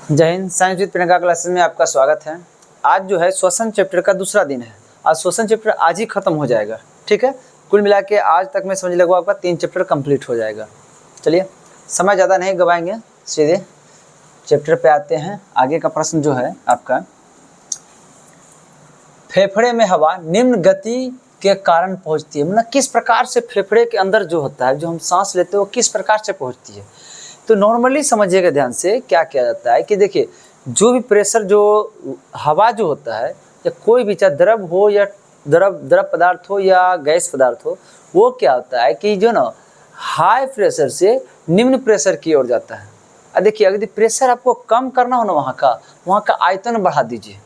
जय Hind. Science with Priyanka classes में आपका स्वागत है। आज जो है श्वसन चैप्टर का दूसरा दिन है। आज श्वसन चैप्टर आज ही खत्म हो जाएगा, ठीक है। कुल मिला के आज तक मैं समझ लगभग आपका 3 चैप्टर कंप्लीट हो जाएगा। चलिए समय ज़्यादा नहीं गवाएंगे, सीधे चैप्टर पे आते हैं। आगे का प्रश्न जो है आपका, फेफड़े में हवा निम्न गति के कारण पहुँचती है, मतलब किस प्रकार से फेफड़े के अंदर जो होता है, जो हम सांस लेते हैं वो किस प्रकार से पहुँचती है। तो नॉर्मली समझिएगा ध्यान से, क्या किया जाता है कि देखिए, जो भी प्रेशर, जो हवा जो होता है, या कोई भी चाहे द्रव हो या द्रव पदार्थ हो या गैस पदार्थ हो, वो क्या होता है कि जो ना हाई प्रेशर से निम्न प्रेशर की ओर जाता है। अब देखिए, अगर प्रेशर आपको कम करना हो ना, वहाँ का आयतन बढ़ा दीजिए।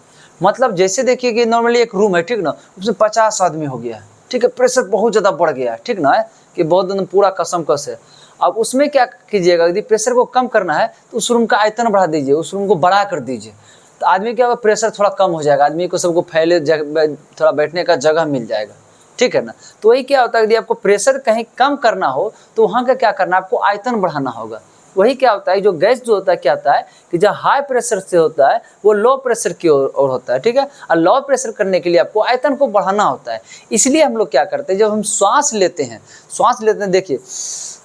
मतलब जैसे देखिए कि नॉर्मली एक रूम है, ठीक ना, उसमें 50 आदमी हो गया है, ठीक है, प्रेशर बहुत ज़्यादा बढ़ गया है, ठीक ना, है कि बहुत एकदम पूरा कसम कस है। अब उसमें क्या कीजिएगा, यदि प्रेशर को कम करना है तो उस रूम का आयतन बढ़ा दीजिए, उस रूम को बड़ा कर दीजिए, तो आदमी क्या होगा, प्रेशर थोड़ा कम हो जाएगा, आदमी को सबको फैले थोड़ा बैठने का जगह मिल जाएगा, ठीक है ना। तो वही क्या होता है, यदि आपको प्रेशर कहीं कम करना हो तो वहाँ का क्या करना है, आपको आयतन बढ़ाना होगा। वही क्या होता है, जो गैस जो होता है, क्या होता है कि जब हाई प्रेशर से होता है वो लो प्रेशर की ओर होता है, ठीक है। और लो प्रेशर करने के लिए आपको आयतन को बढ़ाना होता है। इसलिए हम लोग क्या करते हैं, जब हम श्वास लेते हैं, देखिए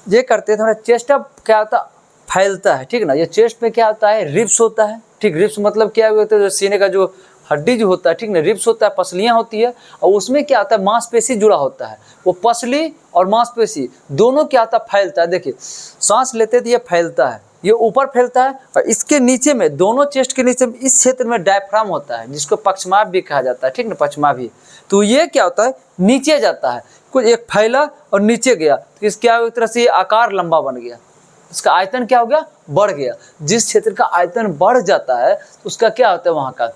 ये करते हैं, थोड़ा चेस्ट अप क्या होता है, फैलता है, ठीक ना। ये चेस्ट में क्या होता है, रिब्स होता है, ठीक। रिब्स मतलब क्या होता है, सीने का जो हड्डी जो होता है, ठीक ना, रिब्स होता है, पसलियाँ होती है, और उसमें क्या होता है, मांसपेशी जुड़ा होता है। वो पसली और मांसपेशी दोनों क्या होता है, फैलता है। देखिए सांस लेते तो ये फैलता है, ये ऊपर फैलता है, और इसके नीचे में, दोनों चेस्ट के नीचे में, इस क्षेत्र में डायफ्राम होता है, जिसको पक्षमाभ भी कहा जाता है, ठीक ना, पक्षमाभी। तो ये क्या होता है, नीचे जाता है, कुछ एक फैला और नीचे गया, तो इस क्या, एक तरह से आकार लंबा बन गया, इसका आयतन क्या हो गया, बढ़ गया। जिस क्षेत्र का आयतन बढ़ जाता है तो उसका क्या होता है, वहाँ का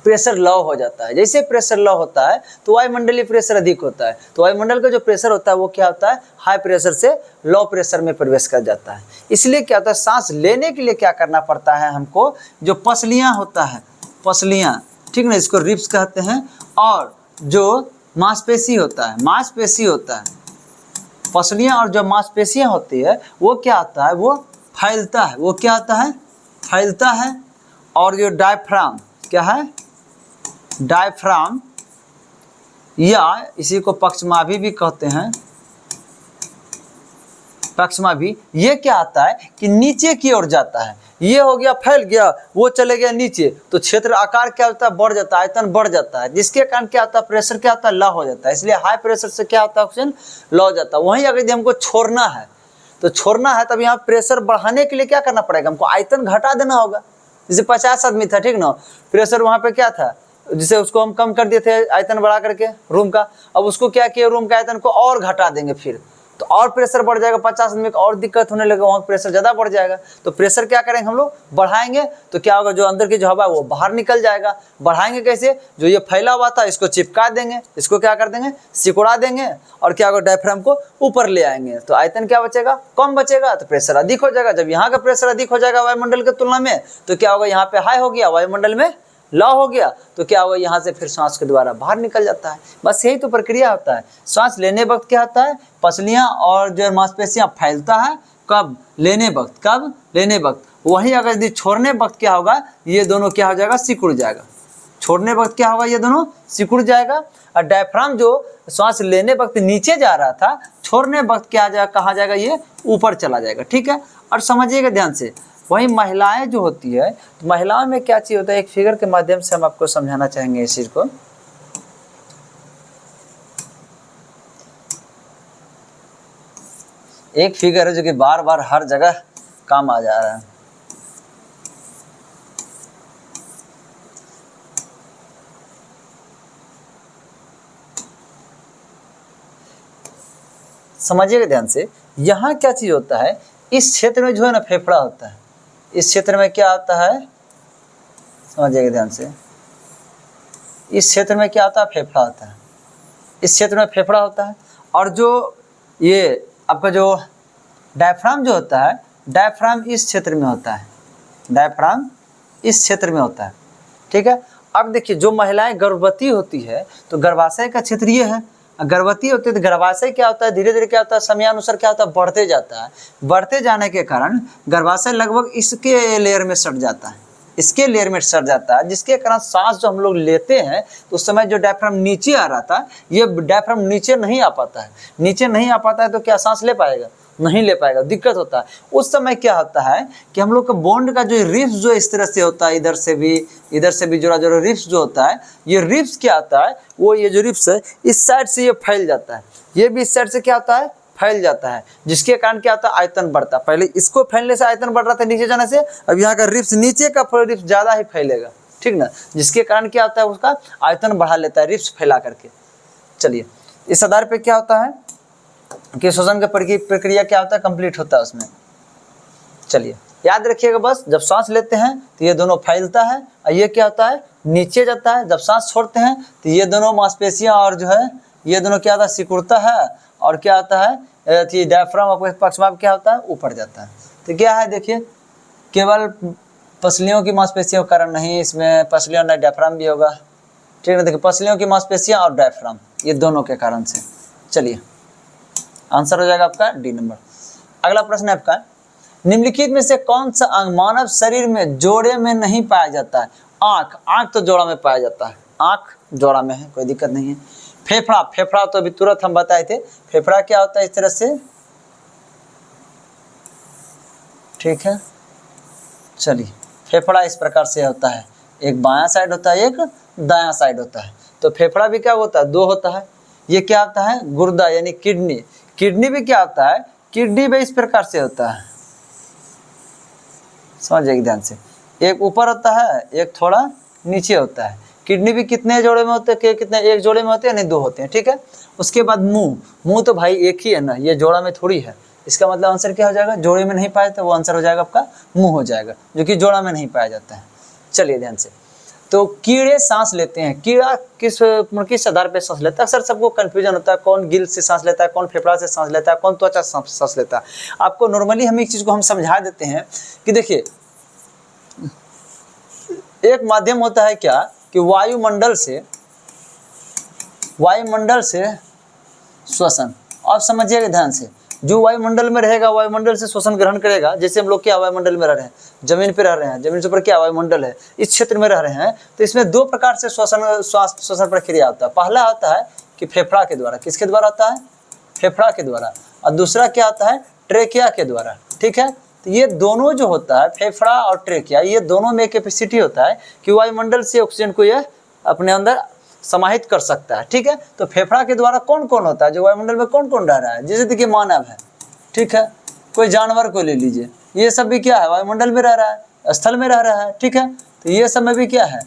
प्रेशर लो हो जाता है। जैसे प्रेशर लो होता है तो वायुमंडलीय प्रेशर अधिक होता है, तो वायुमंडल का जो प्रेशर होता है वो क्या होता है, हाई प्रेशर से लो प्रेशर में प्रवेश कर जाता है। इसलिए क्या होता है, सांस लेने के लिए क्या करना पड़ता है हमको, जो पसलियाँ होता है, पसलियाँ, ठीक ना, इसको रिब्स कहते हैं, और जो मांसपेशी होता है, पसलियाँ और जो मांसपेशियाँ होती है वो क्या होता है, वो फैलता है, वो क्या होता है, फैलता है। और जो डायफ्राम क्या है, डायफ्राम, या इसी को पक्षमाभी भी कहते हैं, पक्षमाभी, ये क्या आता है कि नीचे की ओर जाता है। ये हो गया, फैल गया, वो चले गया नीचे, तो क्षेत्र आकार क्या होता है, बढ़ जाता है, आयतन बढ़ जाता है, जिसके कारण क्या होता है, प्रेशर क्या होता है, लो हो जाता है। इसलिए हाई प्रेशर से क्या होता है, ऑक्सीजन लो हो जाता है। वहीं अगर यदि हमको छोड़ना है, तो छोड़ना है तब यहाँ प्रेशर बढ़ाने के लिए क्या करना पड़ेगा, हमको आयतन घटा देना होगा। जैसे 50 आदमी था, ठीक ना, प्रेशर वहाँ पे क्या था, जिसे उसको हम कम कर दिए थे आयतन बढ़ा करके रूम का। अब उसको क्या किया, रूम का आयतन को और घटा देंगे, फिर तो और प्रेशर बढ़ जाएगा, 50 आदमी को और दिक्कत होने लगेगा, वहाँ प्रेशर ज़्यादा बढ़ जाएगा। तो प्रेशर क्या करेंगे हम लोग, बढ़ाएंगे, तो क्या होगा, जो अंदर की जो हवा है वो बाहर निकल जाएगा। बढ़ाएंगे कैसे, जो ये फैला हुआ था इसको चिपका देंगे, इसको क्या कर देंगे, सिकुड़ा देंगे, और क्या होगा, डायफ्राम को ऊपर ले आएंगे, तो आयतन क्या बचेगा, कम बचेगा, तो प्रेशर अधिक हो जाएगा। जब यहाँ का प्रेशर अधिक हो जाएगा वायुमंडल की तुलना में, तो क्या होगा, यहाँ पे हाई हो गया, वायुमंडल में लो हो गया, तो क्या होगा, यहाँ से फिर सांस के द्वारा बाहर निकल जाता है। बस यही तो प्रक्रिया होता है। सांस लेने वक्त क्या होता है, पसलियाँ और जो मांसपेशियाँ फैलता है, कब, लेने वक्त, कब, लेने वक्त। वही अगर यदि छोड़ने वक्त क्या होगा, ये दोनों क्या हो जाएगा, सिकुड़ जाएगा। छोड़ने वक्त क्या होगा, ये दोनों सिकुड़ जाएगा। और डायफ्राम जो सांस लेने वक्त नीचे जा रहा था, छोड़ने वक्त क्या जाएगा, कहाँ जाएगा, ये ऊपर चला जाएगा, ठीक है। और समझिएगा ध्यान से, वही महिलाएं जो होती है, तो महिलाओं में क्या चीज़ होता है, एक फिगर के माध्यम से हम आपको समझाना चाहेंगे इस चीज़ को। एक फिगर है जो कि बार बार हर जगह काम आ जा रहा है। समझिएगा ध्यान से, यहाँ क्या चीज़ होता है, इस क्षेत्र में जो है ना फेफड़ा होता है, इस क्षेत्र में क्या आता है, समझिएगा ध्यान से, इस क्षेत्र में क्या आता है, फेफड़ा होता है, इस क्षेत्र में फेफड़ा होता है। और जो ये आपका जो डायफ्राम जो होता है, डायफ्राम इस क्षेत्र में होता है, डायफ्राम इस क्षेत्र में होता है, ठीक है। अब देखिए, जो महिलाएं गर्भवती होती है तो गर्भाशय का क्षेत्र ये है, गर्भवती होती है तो गर्भाशय क्या होता है, धीरे धीरे क्या होता है, समयानुसार क्या होता है, बढ़ते जाता है। बढ़ते जाने के कारण गर्भाशय लगभग इसके लेयर में सट जाता है, इसके लेयर में सट जाता है, जिसके कारण सांस जो हम लोग लेते हैं तो उस समय जो डायफ्राम नीचे आ रहा था, ये डायफ्राम नीचे नहीं आ पाता है। नीचे नहीं आ पाता है तो क्या सांस ले पाएगा, नहीं ले पाएगा, दिक्कत होता है। उस समय क्या होता है कि हम लोग का बॉन्ड का जो रिप्स जो इस तरह से होता है, इधर से भी जोड़ा जोड़ा रिप्स जो होता है, ये रिप्स क्या होता है, वो ये जो रिप्स है इस साइड से ये फैल जाता है, ये भी इस साइड से क्या होता है, फैल जाता है, जिसके कारण क्या होता है, आयतन बढ़ता है। पहले इसको फैलने से आयतन बढ़ रहा था नीचे जाने से, अब यहाँ का रिप्स नीचे का रिप्स ज्यादा ही फैलेगा, ठीक ना, जिसके कारण क्या होता है, उसका आयतन बढ़ा लेता है रिप्स फैला करके। चलिए, इस आधार पे क्या होता है कि श्वसन का प्रक्रिया क्या होता है, कंप्लीट होता है उसमें। चलिए याद रखिएगा बस, जब सांस लेते हैं तो ये दोनों फैलता है और ये क्या होता है, नीचे जाता है। जब सांस छोड़ते हैं तो ये दोनों मांसपेशियां और जो है ये दोनों क्या होता है, सिकुड़ता है और क्या होता है, डायफ्राम पक्षवात क्या होता है, ऊपर जाता है। तो क्या है देखिए, केवल पसलियों की मांसपेशियों के कारण नहीं, इसमें पसलियों नहीं डायफ्राम भी होगा, ठीक है। देखिए पसलियों की मांसपेशियां और डायफ्राम ये दोनों के कारण से। चलिए आंसर हो जाएगा आपका डी नंबर। अगला प्रश्न है आपका, निम्नलिखित में से कौन सा अंग मानव शरीर में जोड़े में नहीं पाया जाता है। आंख, आंख तो जोड़ा में पाया जाता है, आंख जोड़ा में है, कोई दिक्कत नहीं है। फेफड़ा, फेफड़ा तो अभी तुरंत हम बताए थे, फेफड़ा क्या होता है इस तरह से, ठीक है। चलिए फेफड़ा इस प्रकार से होता है, एक बायां साइड होता है, एक दायां साइड होता है। तो फेफड़ा भी क्या होता है, दो होता है। ये क्या होता है, गुर्दा यानी किडनी, किडनी भी क्या होता है, किडनी भी इस प्रकार से होता है, समझिए ध्यान से, एक ऊपर होता है, एक थोड़ा नीचे होता है। किडनी भी कितने जोड़े में होते हैं, कितने, एक जोड़े में होते हैं, नहीं दो होते हैं, ठीक है। उसके बाद मुंह, मुंह तो भाई एक ही है ना, ये जोड़ा में थोड़ी है। इसका मतलब आंसर क्या हो जाएगा, जोड़े में नहीं पाए तो वो आंसर हो जाएगा आपका मुंह हो जाएगा, जो कि जोड़ा में नहीं पाया जाता है। चलिए ध्यान से, तो कीड़े सांस लेते हैं, कीड़ा किस आधार पे सांस लेता है, अक्सर सबको कंफ्यूजन होता है, कौन गिल से सांस लेता है, कौन फेफड़ा से सांस लेता है, कौन त्वचा से सांस लेता है। आपको नॉर्मली हम एक चीज को हम समझा देते हैं कि देखिए, एक माध्यम होता है क्या कि वायुमंडल से श्वसन। आप समझिएगा ध्यान से, जो वायुमंडल में रहेगा वायुमंडल से श्वसन ग्रहण करेगा। जैसे हम लोग क्या वायुमंडल में रह रहे हैं, जमीन पे रह रहे हैं, जमीन से ऊपर क्या वायुमंडल है, इस क्षेत्र में रह रहे हैं, तो इसमें दो प्रकार से श्वसन प्रक्रिया होता है। पहला होता है कि फेफड़ा के द्वारा, किसके द्वारा होता है, फेफड़ा के द्वारा, और दूसरा क्या होता है, ट्रेकिया के द्वारा, ठीक है। तो ये दोनों जो होता है, फेफड़ा और ट्रेकिया, ये दोनों में कैपेसिटी होता है कि वायुमंडल से ऑक्सीजन को यह अपने अंदर समाहित कर सकता है, ठीक है। तो फेफड़ा के द्वारा कौन कौन होता है, जो वायुमंडल में कौन कौन रह रहा है, जैसे देखिए मानव है, ठीक है, कोई जानवर को ले लीजिए, ये सब भी क्या है, वायुमंडल में रह रहा है, स्थल में रह रहा है, ठीक है। तो ये सब में भी क्या है,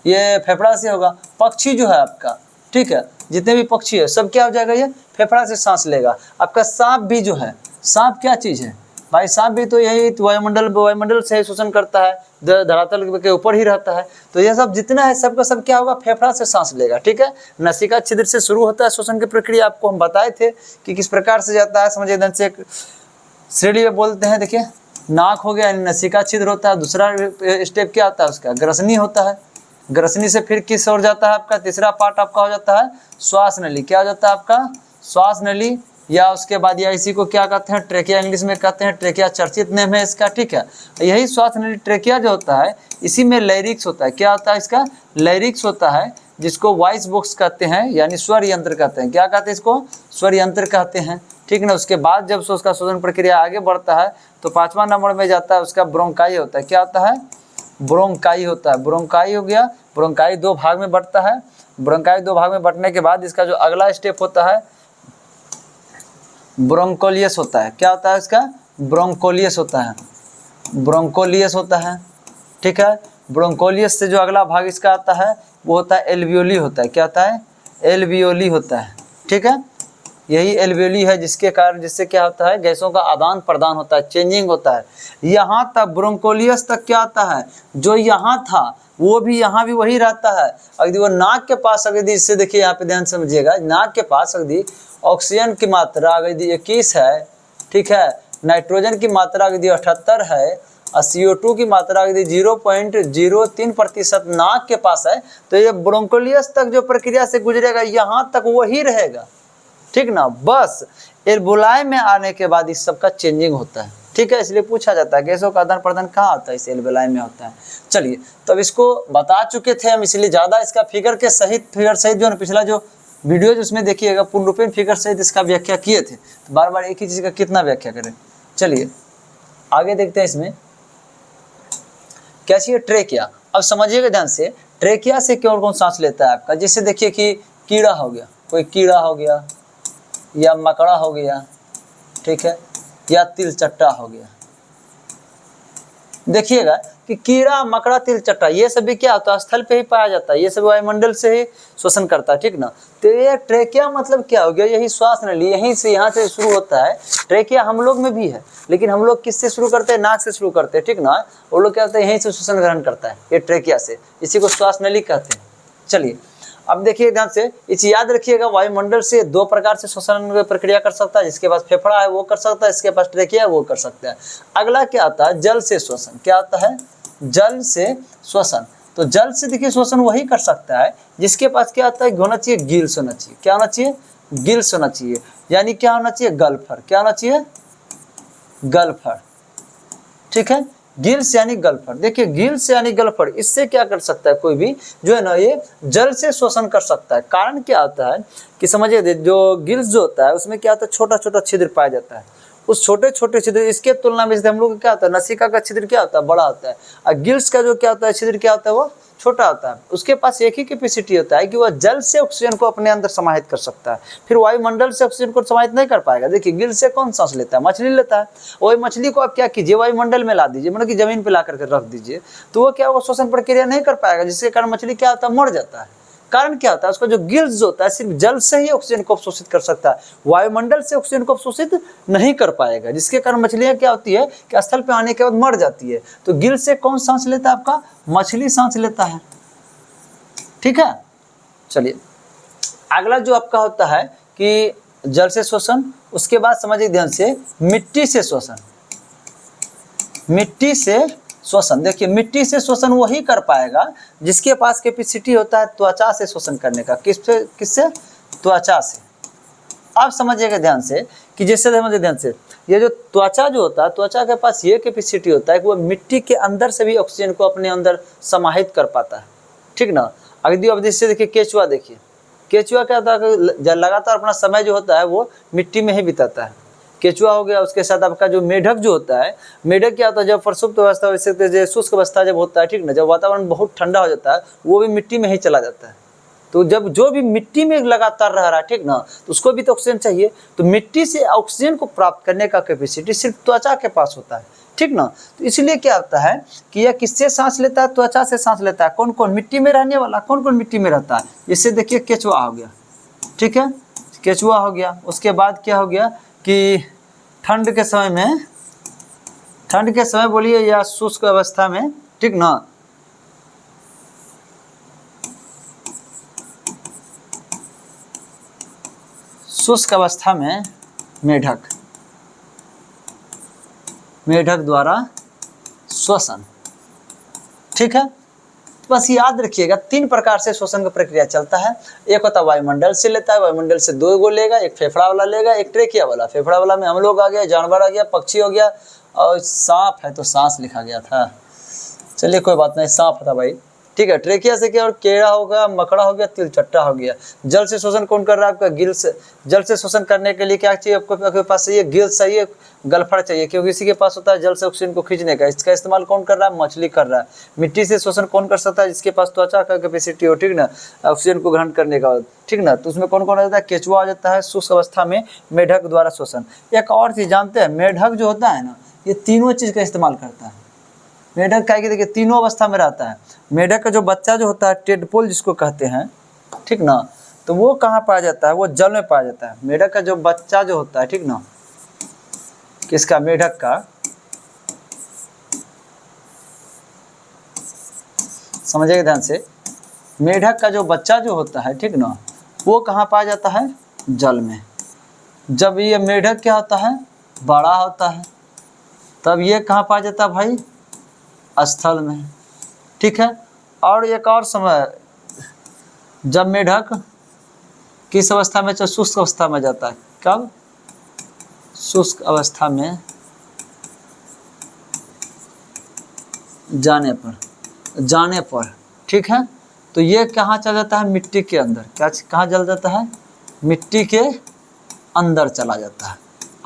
ये फेफड़ा से होगा। पक्षी जो है आपका, ठीक है, जितने भी पक्षी है सब क्या हो जाएगा, ये फेफड़ा से सांस लेगा। आपका सांप भी जो है, सांप क्या चीज़ है भाई, सांप भी तो यही वायुमंडल से श्वसन करता है, धरातल के ऊपर ही रहता है। तो ये सब जितना है सबका सब क्या होगा, फेफड़ा से सांस लेगा, ठीक है। नसिका छिद्र से शुरू होता है श्वसन की प्रक्रिया, आपको हम बताए थे कि किस प्रकार से जाता है, समझिए ध्यान से। एक श्रेणी में बोलते हैं, देखिए नाक हो गया, नसिका छिद्र होता है। दूसरा स्टेप क्या होता है उसका, ग्रसनी होता है। ग्रसनी से फिर किस ओर जाता है आपका, तीसरा पार्ट आपका हो जाता है श्वास नली। क्या हो जाता है आपका, श्वास नली, या उसके बाद या इसी को क्या कहते हैं, ट्रेकिया, इंग्लिश में कहते हैं ट्रेकिया, चर्चित नेम है इसका, ठीक है। यही श्वास नली ट्रेकिया जो होता है, इसी में लैरिक्स होता है। क्या होता है इसका, लैरिक्स होता है, जिसको वॉइस बॉक्स कहते हैं, यानी स्वर यंत्र कहते हैं। क्या कहते हैं इसको, स्वर यंत्र कहते हैं, ठीक ना। उसके बाद जब उसका श्वसन प्रक्रिया आगे बढ़ता है तो 5वां नंबर में जाता है उसका ब्रोंकाई होता है। क्या होता है, ब्रोंकाई होता है। ब्रोंकाई हो गया, ब्रोंकाई दो भाग में बढ़ता है। ब्रोंकाई दो भाग में बढ़ने के बाद इसका जो अगला स्टेप होता है ब्रोंकोलियस होता है। क्या होता है इसका, ब्रोंकोलियस होता है, ब्रोंकोलियस होता है, ठीक है। ब्रोंकोलियस से जो अगला भाग इसका आता है वो होता है एल्वियोली होता है। क्या होता है, एल्वियोली होता है, ठीक है। यही एल्वियोली है जिसके कारण, जिससे क्या होता है, गैसों का आदान प्रदान होता है, चेंजिंग होता है। यहाँ तक ब्रोंकोलियस तक क्या आता है, जो यहाँ था वो भी यहाँ भी वही रहता है। अगर वो नाक के पास, अगर इससे देखिए यहाँ पे ध्यान समझिएगा, नाक के पास अगर ऑक्सीजन की मात्रा अगर 21 है, ठीक है, नाइट्रोजन की मात्रा अगर 78 है, और CO2 की मात्रा यदि 0.03% नाक के पास है तो ये ब्रोंकोलियस तक जो प्रक्रिया से गुजरेगा यहाँ तक वही रहेगा, ठीक ना। बस एल्वोलाई में आने के बाद इस सब का चेंजिंग होता है, ठीक है। इसलिए पूछा जाता है गैसों का आदान प्रदान कहाँ होता है, इस एल्वोलाई में होता है। चलिए तो अब इसको बता चुके थे हम, इसलिए ज़्यादा इसका फिगर सहित जो है पिछला जो वीडियो जिसमें देखिएगा पूर्ण रूपेण फिगर सहित इसका व्याख्या किए थे, तो बार बार एक ही चीज़ का कितना व्याख्या करें। चलिए आगे देखते हैं इसमें क्या चाहिए, ट्रेकिया। अब समझिएगा ध्यान से, ट्रेकिया से कौन कौन सांस लेता है आपका, जैसे देखिए कि कीड़ा हो गया, कोई कीड़ा हो गया या मकड़ा हो गया, ठीक है, या तिलचट्टा हो गया। देखिएगा कि कीड़ा मकड़ा तिलचट्टा ये सब भी क्या होता है, स्थल पे ही पाया जाता है, ये सब वायुमंडल से ही शोषण करता है, ठीक ना। तो ये ट्रेकिया मतलब क्या हो गया, यही श्वास नली, यहीं से यहाँ से शुरू होता है। ट्रेकिया हम लोग में भी है, लेकिन हम लोग किससे शुरू करते हैं, नाक से शुरू करते हैं, ठीक ना। वो लोग क्या होता है, यहीं से शोषण ग्रहण करता है ये ट्रेकिया से, इसी को श्वास नली कहते हैं। चलिए अब देखिए ध्यान से, इसे याद रखिएगा, वायुमंडल से दो प्रकार से श्वसन प्रक्रिया कर सकता है, जिसके पास फेफड़ा है वो कर सकता है, इसके पास ट्रेकिया है वो कर सकता है। अगला क्या आता है, जल से श्वसन। क्या आता है, जल से श्वसन। तो जल से देखिए श्वसन वही कर सकता है जिसके पास क्या आता है, होना चाहिए गिल्स होना चाहिए। क्या होना चाहिए, गिल्स होना चाहिए, यानी क्या होना चाहिए, गल्फर। क्या होना चाहिए, गल्फर, ठीक है। गिल्स यानी गल्फर। देखिए गिल्स यानी गल्फर, इससे क्या कर सकता है, कोई भी जो है ना ये जल से शोषण कर सकता है। कारण क्या होता है कि समझिए, जो गिल्स जो होता है उसमें क्या होता है, छोटा छोटा छिद्र पाया जाता है। उस छोटे छोटे छिद्र, इसके तुलना में जैसे हम लोग क्या होता है, नसिका का छिद्र क्या होता है, बड़ा होता है, और गिल्स का जो क्या होता है छिद्र क्या होता है, वो छोटा होता है। उसके पास एक ही कैपेसिटी होता है कि वह जल से ऑक्सीजन को अपने अंदर समाहित कर सकता है, फिर वायुमंडल से ऑक्सीजन को समाहित नहीं कर पाएगा। देखिए गिल से कौन सांस लेता है, मछली लेता है। वही मछली को आप क्या कीजिए, वायुमंडल में ला दीजिए, मतलब कि जमीन पे ला करके रख दीजिए, तो वो क्या होगा, शोषण प्रक्रिया नहीं कर पाएगा, जिसके कारण मछली क्या होता है, मर जाता है। कारण क्या होता है, उसका जो गिल्स जो होता है सिर्फ जल से ही ऑक्सीजन को अवशोषित कर सकता है, वायुमंडल से ऑक्सीजन को अवशोषित नहीं कर पाएगा, जिसके कारण मछलियां क्या होती है कि स्थल पे आने के बाद मर जाती है। तो गिल से कौन सांस लेता है, आपका मछली सांस लेता है, ठीक है। चलिए अगला जो आपका होता है कि जल से शोषण, उसके बाद समझिए ध्यान से, मिट्टी से शोषण। मिट्टी से शोषण, देखिए मिट्टी से शोषण वही कर पाएगा जिसके पास कैपेसिटी होता है त्वचा से शोषण करने का। किससे, त्वचा से। आप समझिएगा ध्यान से कि जैसे समझिए ध्यान से, ये जो त्वचा जो होता है, त्वचा के पास ये कैपेसिटी होता है कि वो मिट्टी के अंदर से भी ऑक्सीजन को अपने अंदर समाहित कर पाता है, ठीक ना। अगली अब जैसे देखिए केचुआ, देखिए केचुआ क्या होता है, लगातार अपना समय जो होता है वो मिट्टी में ही बिताता है। केचुआ हो गया, उसके साथ आपका जो मेढक जो होता है, मेढक क्या होता है, जब प्रसुप्त अवस्था, वैसे शुष्क अवस्था जब होता है, ठीक ना, जब वातावरण बहुत ठंडा हो जाता है वो भी मिट्टी में ही चला जाता है। तो जब जो भी मिट्टी में लगातार रह रहा है, ठीक ना, तो उसको भी तो ऑक्सीजन चाहिए। तो मिट्टी से ऑक्सीजन को प्राप्त करने का कैपेसिटी सिर्फ त्वचा के पास होता है, ठीक ना। तो इसलिए क्या होता है कि यह किससे सांस लेता है, त्वचा से सांस लेता है। कौन कौन, मिट्टी में रहने वाला कौन कौन मिट्टी में रहता है, इससे देखिए केचुआ हो गया, ठीक है, केचुआ हो गया। उसके बाद क्या हो गया कि ठंड के समय बोलिए या शुष्क अवस्था में, ठीक ना, शुष्क अवस्था में मेढक द्वारा श्वसन, ठीक है। बस याद रखिएगा 3 प्रकार से श्वसन का प्रक्रिया चलता है। एक होता है वायुमंडल से लेता है, वायुमंडल से 2 गो लेगा, एक फेफड़ा वाला लेगा, एक ट्रेकिया वाला। फेफड़ा वाला में हम लोग आ गया, जानवर आ गया, पक्षी हो गया, और सांप है तो सांस लिखा गया था, चलिए कोई बात नहीं, सांप था भाई, ठीक है। ट्रेकिया से क्या, और केड़ा हो गया, मकड़ा हो गया, तिलचट्टा हो गया। जल से शोषण कौन कर रहा है, आपका गिल्स। जल से शोषण करने के लिए क्या चाहिए आपको, आपके पास चाहिए गिल्स चाहिए, गल्फर चाहिए, क्योंकि इसी के पास होता है जल से ऑक्सीजन को खींचने का। इसका इस्तेमाल कौन कर रहा है, मछली कर रहा है। मिट्टी से शोषण कौन कर सकता है, जिसके पास त्वचा का कैपेसिटी हो, ठीक ना, ऑक्सीजन को ग्रहण करने का, ठीक ना। तो उसमें कौन कौन आ जाता है, केचुआ आ जाता है। शुष्क अवस्था में मेढक द्वारा शोषण। एक और चीज़ जानते हैं, मेढक जो होता है ना, ये तीनों चीज़ का इस्तेमाल करता है। मेढक क्या है, देखिए तीनों अवस्था में रहता है। मेढक का जो बच्चा जो होता है, टेडपोल जिसको कहते हैं, ठीक ना, तो वो कहाँ पाया जाता है, वो जल में पाया जाता है। मेढक का जो बच्चा जो होता है, ठीक ना, किसका, मेढक का, समझिएगा ध्यान से, मेढक का जो बच्चा जो होता है, ठीक ना, वो कहाँ पाया जाता है, जल में। जब ये मेढक क्या होता है, बड़ा होता है, तब ये कहाँ पाया जाता है भाई, स्थल में, ठीक है। और एक और समय, जब मेढक किस अवस्था में, शुष्क अवस्था में जाता है, कब, शुष्क अवस्था में जाने पर, ठीक है। तो ये कहाँ चला जाता है, मिट्टी के अंदर, क्या कहाँ चला जाता है, मिट्टी के अंदर चला जाता है।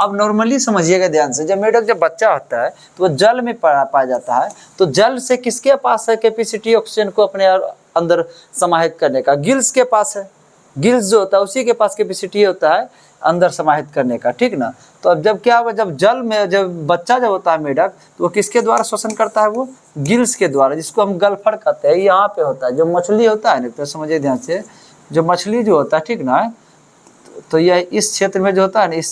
अब नॉर्मली समझिएगा ध्यान से, जब मेढक जब बच्चा होता है तो वो जल में पाया जाता है। तो जल से किसके पास है कैपेसिटी ऑक्सीजन को अपने अंदर समाहित करने का, गिल्स के पास है। गिल्स जो होता है उसी के पास कैपेसिटी होता है अंदर समाहित करने का, ठीक ना। तो अब जब क्या होगा, जब जल में जब बच्चा जब होता है मेढक, तो वो किसके द्वारा श्वसन करता है, वो गिल्स के द्वारा, जिसको हम गलफड़ कहते हैं। यहाँ पे होता है जो मछली होता है ना, तो समझिए ध्यान से, जो मछली जो होता है, ठीक ना, तो यह इस क्षेत्र में जो होता है ना, इस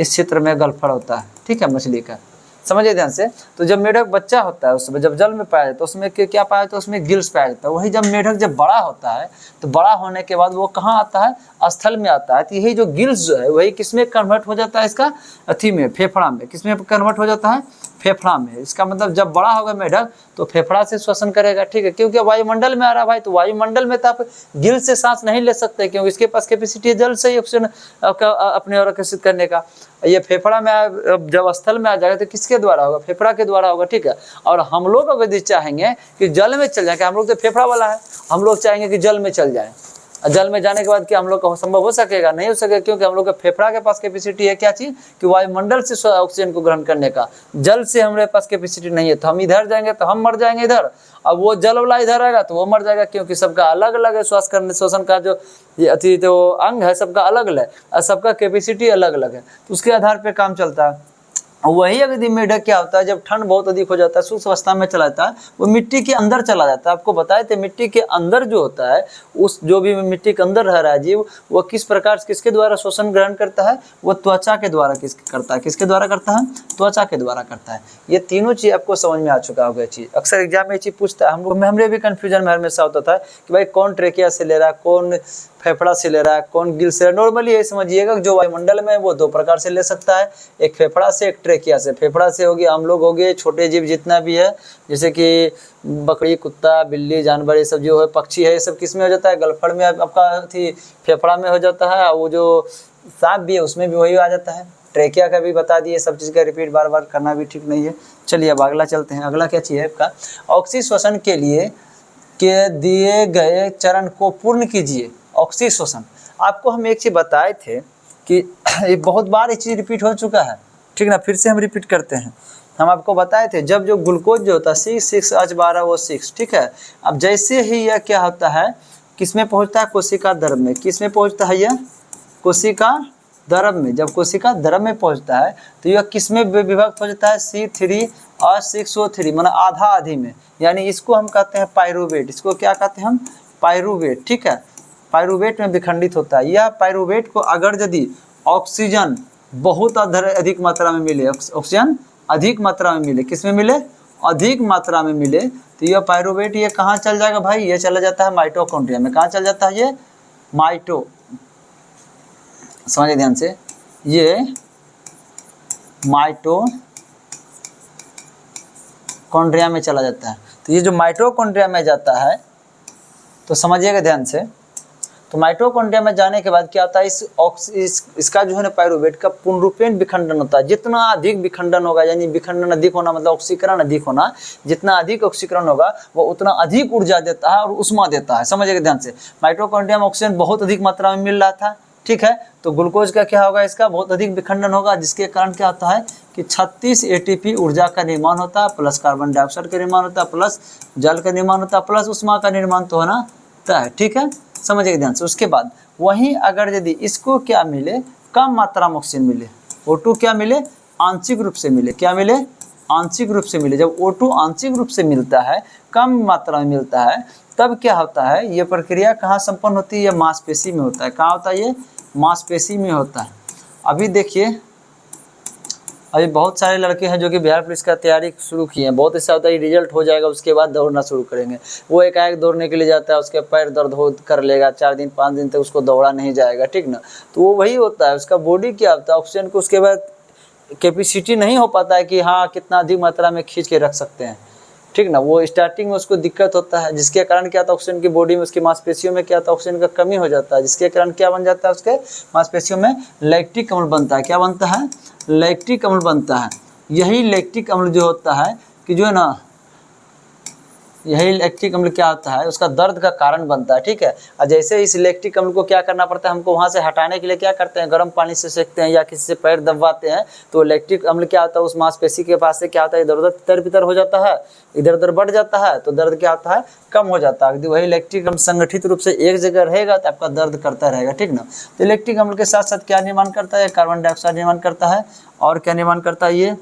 क्षेत्र में गलफड़ होता है, ठीक है, मछली का, समझिए ध्यान से। तो जब मेढक बच्चा होता है उसमें जब जल में पाया जाता है, उसमें क्या पाया जाता है, उसमें गिल्स पाया जाता है। वही जब मेढक जब बड़ा होता है तो बड़ा होने के बाद वो कहाँ आता है, स्थल में आता है। तो यही जो गिल्स जो है वही किसमें कन्वर्ट हो जाता है, इसका अथी में, फेफड़ा में, किसमें कन्वर्ट हो जाता है, फेफड़ा में। इसका मतलब जब बड़ा होगा मेढक तो फेफड़ा से श्वसन करेगा, ठीक है, क्योंकि वायुमंडल में आ रहा भाई, तो वायुमंडल में तो आप गिल से सांस नहीं ले सकते, क्योंकि इसके पास कैपेसिटी है जल से ही ऑक्सीजन अपने और आकर्षित करने का। ये फेफड़ा में जब स्थल में आ जाएगा तो किसके द्वारा होगा, फेफड़ा के द्वारा होगा, ठीक है। और हम लोग अगर यदि चाहेंगे कि जल में चल जाए, हम लोग तो फेफड़ा वाला है, हम लोग चाहेंगे कि जल में चल जाए, जल में जाने के बाद क्या हम लोग का संभव हो सकेगा, नहीं हो सकेगा, क्योंकि हम लोग का फेफड़ा के पास कैपेसिटी है क्या चीज, कि वायुमंडल से ऑक्सीजन को ग्रहण करने का। जल से हमारे पास कैपेसिटी नहीं है, तो हम इधर जाएंगे तो हम मर जाएंगे इधर, अब वो जल वाला इधर आएगा तो वो मर जाएगा, क्योंकि सबका अलग अलग है श्वास करने श्वसन का जो ये अति तो अंग है, सबका अलग अलग है, सबका कैपेसिटी अलग अलग है, तो उसके आधार पर काम चलता है। वही अगर मेढक क्या होता है, जब ठंड बहुत अधिक हो जाता है, शुष्क अवस्था में चला जाता है, वो मिट्टी के अंदर चला जाता है। आपको बताए थे मिट्टी के अंदर जो होता है, उस जो भी मिट्टी के अंदर रह रहा है जीव, वो किस प्रकार से किसके द्वारा श्वसन ग्रहण करता है, वो त्वचा के द्वारा करता है, किसके द्वारा करता है, त्वचा के द्वारा करता है। ये तीनों चीज आपको समझ में आ चुका होगा। चीज अक्सर एग्जाम में ये चीज पूछता है, हमरे भी कंफ्यूजन में हमेशा होता था कि भाई कौन ट्रेकिया से ले रहा है, कौन फेफड़ा से ले रहा है, कौन गिल से। नॉर्मली ये समझिएगा जो वायुमंडल में वो दो प्रकार से ले सकता है, एक फेफड़ा से, एक ट्रेकिया से। फेफड़ा से हो गया हम लोग हो गए, छोटे जीव जितना भी है, जैसे कि बकरी, कुत्ता, बिल्ली, जानवर, ये सब जो है, पक्षी है, ये सब किस में हो जाता है, गलफड़ में आपका थी, फेफड़ा में हो जाता है। वो जो सांप भी है उसमें भी वही आ जाता है। ट्रेकिया का भी बता दिए, सब चीज़ का रिपीट बार बार करना भी ठीक नहीं है। चलिए अब अगला चलते हैं। अगला क्या चीज़ है आपका, ऑक्सीश्वसन के लिए के दिए गए चरण को पूर्ण कीजिए। ऑक्सीश्वसन, आपको हम एक चीज़ बताए थे कि ये बहुत बार ये चीज़ रिपीट हो चुका है, ठीक ना, फिर से हम रिपीट करते हैं। हम आपको बताए थे जब जो ग्लूकोज जो होता है C6H12O6, ठीक है। अब जैसे ही यह क्या होता है, किस में पहुँचता है, कोशिका द्रव में। किस में पहुँचता है, यह कोशिका द्रव में। जब कोशिका द्रव में पहुँचता है तो यह किस में विभक्त हो जाता है, C3H6O3, माना आधा आधी में, यानी इसको हम कहते हैं पायरूवेट। इसको क्या कहते हैं हम, पायरूवेट, ठीक है। पायरूवेट में विखंडित होता है। यह पायरूवेट को अगर यदि ऑक्सीजन बहुत अधिक मात्रा में मिले, ऑक्सीजन अधिक मात्रा में मिले, किस में मिले, अधिक मात्रा में मिले, तो यह पायरूवेट ये कहाँ चल जाएगा भाई, ये चला जाता है माइटोकॉन्ड्रिया में। कहाँ चल जाता है, ये समझिए ध्यान से, ये माइटोकॉन्ड्रिया में चला जाता है। तो ये जो माइटोकॉन्ड्रिया में जाता है, तो समझिएगा ध्यान से, तो माइटोकॉन्ड्रिया में जाने के बाद क्या होता है, इसका जो है ना पायरूवेट का पूर्णरूपेण विखंडन होता है। जितना अधिक विखंडन होगा, यानी विखंडन अधिक होना मतलब ऑक्सीकरण अधिक होना, जितना अधिक ऑक्सीकरण होगा वो उतना अधिक ऊर्जा देता है और उष्मा देता है। समझिएगा ध्यान से, माइटोकॉन्ड्रिया में ऑक्सीजन बहुत अधिक मात्रा में मिल रहा था, ठीक है, तो ग्लूकोज का क्या होगा, इसका बहुत अधिक विखंडन होगा, जिसके कारण क्या होता है कि 36 ATP ऊर्जा का निर्माण होता है, प्लस कार्बन डाइऑक्साइड का निर्माण होता है, प्लस जल का निर्माण होता है, प्लस उष्मा का निर्माण तो होना है, ठीक है, समझिए ध्यान से। उसके बाद वहीं अगर यदि इसको क्या मिले, कम मात्रा में ऑक्सीजन मिले, O2 क्या मिले, आंशिक रूप से मिले, क्या मिले, आंशिक रूप से मिले। जब O2 आंशिक रूप से मिलता है, कम मात्रा में मिलता है, तब क्या होता है, ये प्रक्रिया कहाँ संपन्न होती है, ये मांसपेशी में होता है। कहाँ होता है, ये मांसपेशी में होता है। अभी देखिए, अभी बहुत सारे लड़के हैं जो कि बिहार पुलिस का तैयारी शुरू किए हैं। बहुत ऐसा होता है रिजल्ट हो जाएगा, उसके बाद दौड़ना शुरू करेंगे। वो एकाएक दौड़ने के लिए जाता है, उसके पैर दर्द हो कर लेगा, 4 दिन 5 दिन तक उसको दौड़ा नहीं जाएगा, ठीक ना। तो वो वही होता है, उसका बॉडी क्या होता है, ऑक्सीजन को उसके बाद कैपेसिटी नहीं हो पाता है कि हाँ कितना अधिक मात्रा में खींच के रख सकते हैं, ठीक ना। वो स्टार्टिंग में उसको दिक्कत होता है, जिसके कारण क्या होता है ऑक्सीजन की बॉडी में, उसकी मांसपेशियों में क्या होता है ऑक्सीजन का कमी हो जाता है, जिसके कारण क्या बन जाता है उसके मांसपेशियों में लैक्टिक अम्ल बनता है। क्या बनता है? लैक्टिक अम्ल बनता है। यही लैक्टिक अम्ल जो होता है कि जो है ना, यही लैक्टिक अम्ल क्या होता है उसका दर्द का कारण बनता है, ठीक है। और जैसे इस लैक्टिक अम्ल को क्या करना पड़ता है हमको, वहाँ से हटाने के लिए क्या करते हैं, गर्म पानी से सेकते हैं या किसी से पैर दबाते हैं, तो लैक्टिक अम्ल क्या होता है उस मांसपेशी के पास से क्या होता है इधर उधर तितर बितर हो जाता है, इधर उधर बढ़ जाता है, तो दर्द क्या होता है कम हो जाता है। वही लैक्टिक अम्ल संगठित रूप से एक जगह रहेगा तो आपका दर्द करता रहेगा, ठीक ना। तो लैक्टिक अम्ल के साथ साथ क्या निर्माण करता है, कार्बन डाइऑक्साइड निर्माण करता है, और क्या निर्माण करता है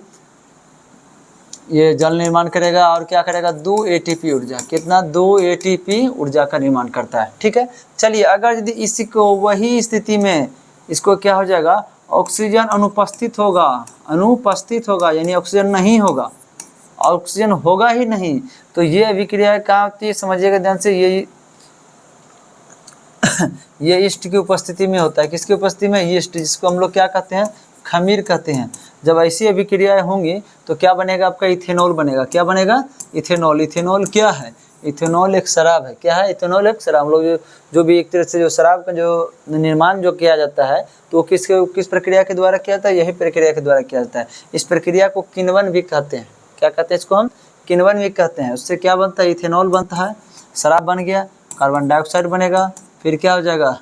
ये जल निर्माण करेगा, और क्या करेगा 2 ATP ऊर्जा, कितना 2 ATP ऊर्जा का निर्माण करता है, ठीक है। चलिए अगर यदि इसको वही स्थिति में इसको क्या हो जाएगा, ऑक्सीजन अनुपस्थित होगा यानी ऑक्सीजन नहीं होगा, ऑक्सीजन होगा ही नहीं, तो ये अभिक्रिया कहाँ होती है समझिएगा ध्यान से, ये ईस्ट की उपस्थिति में होता है। किसकी उपस्थिति में? ईस्ट, जिसको हम लोग क्या कहते हैं, खमीर कहते हैं। जब ऐसी अभिक्रियाएं होंगी तो क्या बनेगा आपका, इथेनॉल बनेगा। क्या बनेगा? इथेनॉल। इथेनॉल क्या है? इथेनॉल एक शराब है। क्या है? इथेनॉल एक शराब। हम लोग जो भी एक तरह से जो शराब का जो निर्माण जो किया जाता है तो किस प्रक्रिया के द्वारा किया जाता है, यही प्रक्रिया के द्वारा किया जाता है। इस प्रक्रिया को किण्वन भी कहते हैं। क्या कहते हैं इसको हम? किण्वन भी कहते हैं। उससे क्या बनता है, इथेनॉल बनता है, शराब बन गया, कार्बन डाइऑक्साइड बनेगा, फिर क्या हो जाएगा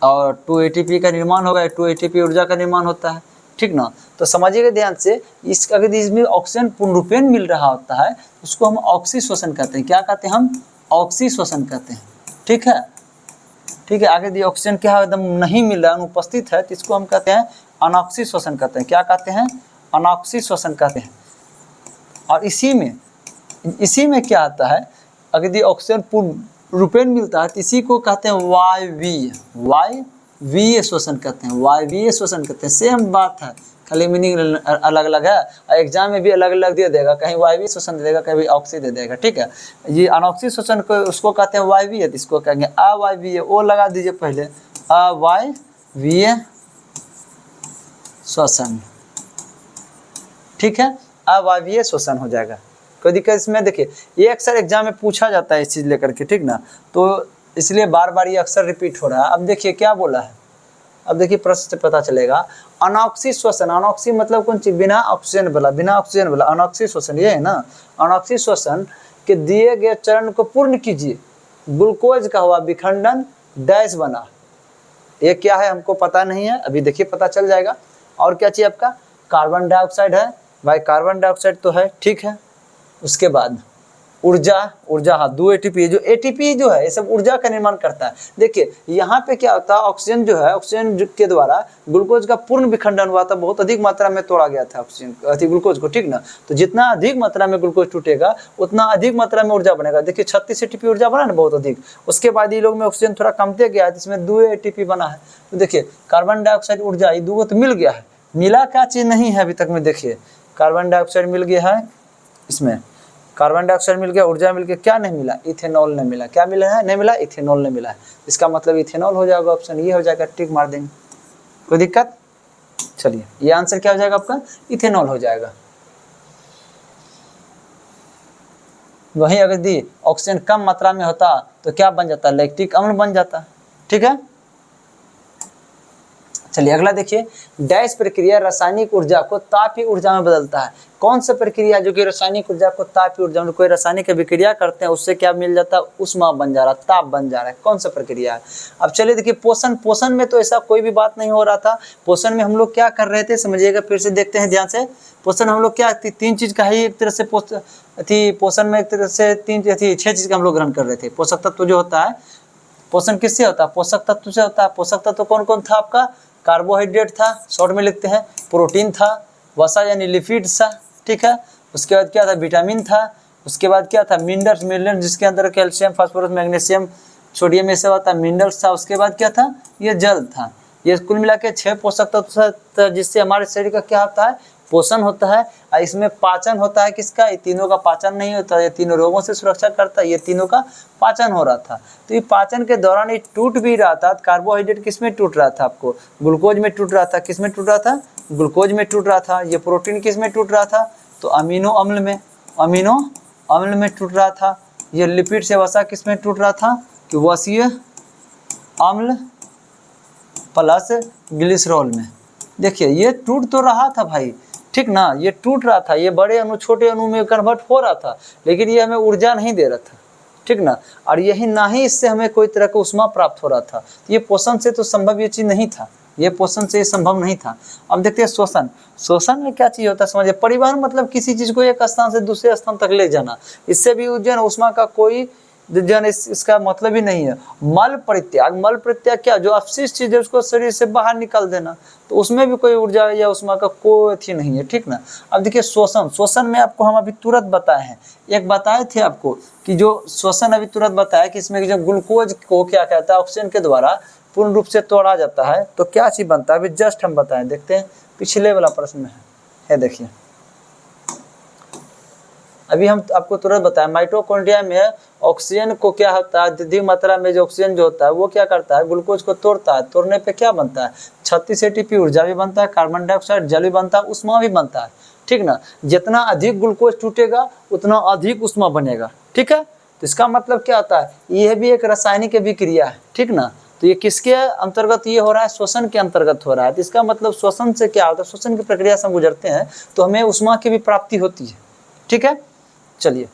और 2 ATP का निर्माण होगा, 2 ATP ऊर्जा का निर्माण होता है, ठीक ना। तो समझिएगा ध्यान से, इस अगर इसमें ऑक्सीजन पूर्ण रूपेण मिल रहा होता है उसको हम ऑक्सी श्वसन कहते हैं। क्या कहते हैं हम? ऑक्सी श्वसन कहते हैं, ठीक है, ठीक है। आगे ऑक्सीजन क्या एकदम नहीं मिल रहा है, अनुपस्थित है, तो इसको हम कहते हैं अनॉक्सी श्वसन कहते हैं। क्या कहते हैं? अनॉक्सी श्वसन कहते हैं। और इसी में क्या आता है, अगर ऑक्सीजन पूर्ण रूपेण मिलता है तो इसी को कहते हैं वायवीय श्वसन कहते हैं। वायवीय श्वसन कहते हैं। सेम बात है, खाली मीनिंग अलग अलग है, और एग्जाम में भी अलग अलग दे देगा, कहीं वायवीय श्वसन दे देगा, कहीं ऑक्सी दे देगा, ठीक है। ये अनॉक्सी श्वसन को उसको कहते हैं वायवीय, इसको कहेंगे अवायवीय। ओ लगा दीजिए पहले, अवायवीय श्वसन, ठीक है, अवायवीय श्वसन हो जाएगा। कोई दिक्कत इसमें? देखिए ये अक्सर एग्जाम में पूछा जाता है इस चीज़ लेकर के, ठीक ना, तो इसलिए बार बार ये अक्सर रिपीट हो रहा है। अब देखिए क्या बोला है, अब देखिए प्रश्न से पता चलेगा। अनॉक्सी श्वसन, अनॉक्सी मतलब कौन चीज? बिना ऑक्सीजन वाला, अनॉक्सी श्वसन ये है ना। अनॉक्सी श्वसन के दिए गए चरण को पूर्ण कीजिए, ग्लूकोज का हुआ विखंडन डैश बना। ये क्या है हमको पता नहीं है, अभी देखिए पता चल जाएगा। और क्या चाहिए आपका? कार्बन डाइऑक्साइड है भाई, कार्बन डाइऑक्साइड तो है, ठीक है। उसके बाद ऊर्जा, हाँ 2 ATP, जो ATP जो है ये सब ऊर्जा का निर्माण करता है। देखिए यहाँ पे क्या होता है, ऑक्सीजन जो है, ऑक्सीजन के द्वारा ग्लूकोज का पूर्ण विखंडन हुआ था, बहुत अधिक मात्रा में तोड़ा गया था ऑक्सीजन ग्लूकोज को, ठीक ना। तो जितना अधिक मात्रा में ग्लूकोज टूटेगा उतना अधिक मात्रा में ऊर्जा बनेगा। देखिए 36 ATP ऊर्जा बना ना, बहुत अधिक। उसके बाद ये लोग में ऑक्सीजन थोड़ा कमते गया, जिसमें 2 ATP बना है। तो देखिए कार्बन डाइऑक्साइड ऊर्जा ये 2 तो मिल गया है, मिला क्या चीज़ नहीं है अभी तक में। देखिए कार्बन डाइऑक्साइड मिल गया है, इसमें कार्बन डाइऑक्साइड मिल गया, ऊर्जा मिल गया, क्या नहीं मिला? इथेनॉल नहीं मिला। क्या मिला है? नहीं मिला, इथेनॉल नहीं मिला है। इसका मतलब इथेनॉल हो जाएगा, ऑप्शन ये हो जाएगा, टिक मार देंगे। कोई दिक्कत? चलिए ये आंसर क्या हो जाएगा आपका? इथेनॉल हो जाएगा। वही अगर दी ऑक्सीजन कम मात्रा में होता तो क्या बन जाता? लैक्टिक अम्ल बन जाता, ठीक है। चलिए अगला देखिए, डैश प्रक्रिया रासायनिक ऊर्जा को तापीय ऊर्जा में बदलता है। कौन सा प्रक्रिया जो कि रासायनिक ऊर्जा को तापीय ऊर्जा में, कोई रासायनिक अभिक्रिया करते हैं उससे क्या मिल जाता है? ऊष्मा बन जा रहा, ताप बन जा रहा है। कौन सा प्रक्रिया है? अब चलिए देखिए पोषण में तो ऐसा कोई भी बात नहीं हो रहा था। पोषण में हम लोग क्या कर रहे थे समझिएगा, फिर से देखते हैं ध्यान से। पोषण हम लोग क्या 3 चीज का ही एक तरह से पोषण में एक तरह से 6 चीज का हम लोग ग्रहण कर रहे थे। पोषक तत्व जो होता है, पोषण किससे होता है? पोषक तत्व से होता है। पोषक तत्व कौन कौन था आपका? कार्बोहाइड्रेट था, शॉर्ट में लिखते हैं, प्रोटीन था, वसा यानी लिपिड्स था, ठीक है। उसके बाद क्या था? विटामिन था। उसके बाद क्या था? मिनरल्स, जिसके अंदर कैल्शियम, फास्फोरस, मैग्नीशियम, सोडियम, ये सब आता है, मिनरल्स था। उसके बाद क्या था? ये जल था। ये कुल मिला के 6 पोषक तत्व, जिससे हमारे शरीर का क्या होता है? पोषण होता है। और इसमें पाचन होता है किसका? ये तीनों का पाचन नहीं होता, ये तीनों रोगों से सुरक्षा करता है, ये तीनों का पाचन हो रहा था। तो ये पाचन के दौरान ये टूट भी रहा था। कार्बोहाइड्रेट किस में टूट रहा था? आपको ग्लूकोज में टूट रहा था। किस में टूट रहा था? ग्लूकोज में टूट रहा था, ये प्रोटीन किस में टूट रहा था, तो अमीनो अम्ल में, अमीनो अम्ल में टूट रहा था। ये लिपिड से वसा किस में टूट रहा था, कि वसीय अम्ल प्लस ग्लिसरॉल में। देखिए ये टूट तो रहा था भाई, ठीक ना, ये टूट रहा था, ये बड़े अणु छोटे अणु में कन्वर्ट हो रहा था, लेकिन ये हमें ऊर्जा नहीं दे रहा था, ठीक ना। और यही ना ही इससे हमें कोई तरह का उष्मा प्राप्त हो रहा था। ये पोषण से तो संभव ये चीज़ नहीं था, ये पोषण से संभव नहीं था। अब देखते हैं शोषण। शोषण में क्या चीज़ होता है समझिए, परिवहन मतलब किसी चीज़ को एक स्थान से दूसरे स्थान तक ले जाना, इससे भी उज्जैन उष्मा का कोई जन इसका मतलब ही नहीं है। मल परित्याग, मल परित्याग क्या, जो अपशिष्ट चीज है उसको शरीर से बाहर निकाल देना, तो उसमें भी कोई ऊर्जा या उष्मा का कोई अथी नहीं है, ठीक ना। अब देखिए शोषण, शोषण में आपको हम अभी तुरंत बताए हैं, एक बताए थे आपको कि जो शोषण अभी तुरंत बताया कि इसमें जब ग्लूकोज को क्या कहता है ऑक्सीजन के द्वारा पूर्ण रूप से तोड़ा जाता है तो क्या चीज बनता है, अभी जस्ट हम बताए, देखते हैं पिछले वाला प्रश्न में है देखिए अभी हम आपको तुरंत बताएं। माइटोकॉन्ड्रिया में ऑक्सीजन को क्या होता है, अधिक मात्रा में जो ऑक्सीजन जो होता है वो क्या करता है, ग्लूकोज को तोड़ता है, तोड़ने पे क्या बनता है, 36 एटीपी ऊर्जा भी बनता है, कार्बन डाइऑक्साइड जल भी बनता है, उष्मा भी बनता है, ठीक ना। जितना अधिक ग्लूकोज टूटेगा उतना अधिक उष्मा बनेगा, ठीक है। तो इसका मतलब क्या होता है, यह भी एक रासायनिक अभिक्रिया है, ठीक ना। तो ये किसके अंतर्गत ये हो रहा है, शोषण के अंतर्गत हो रहा है। तो इसका मतलब शोषण से क्या होता है, शोषण की प्रक्रिया से हम गुजरते हैं तो हमें उष्मा की भी प्राप्ति होती है, ठीक है। चलिए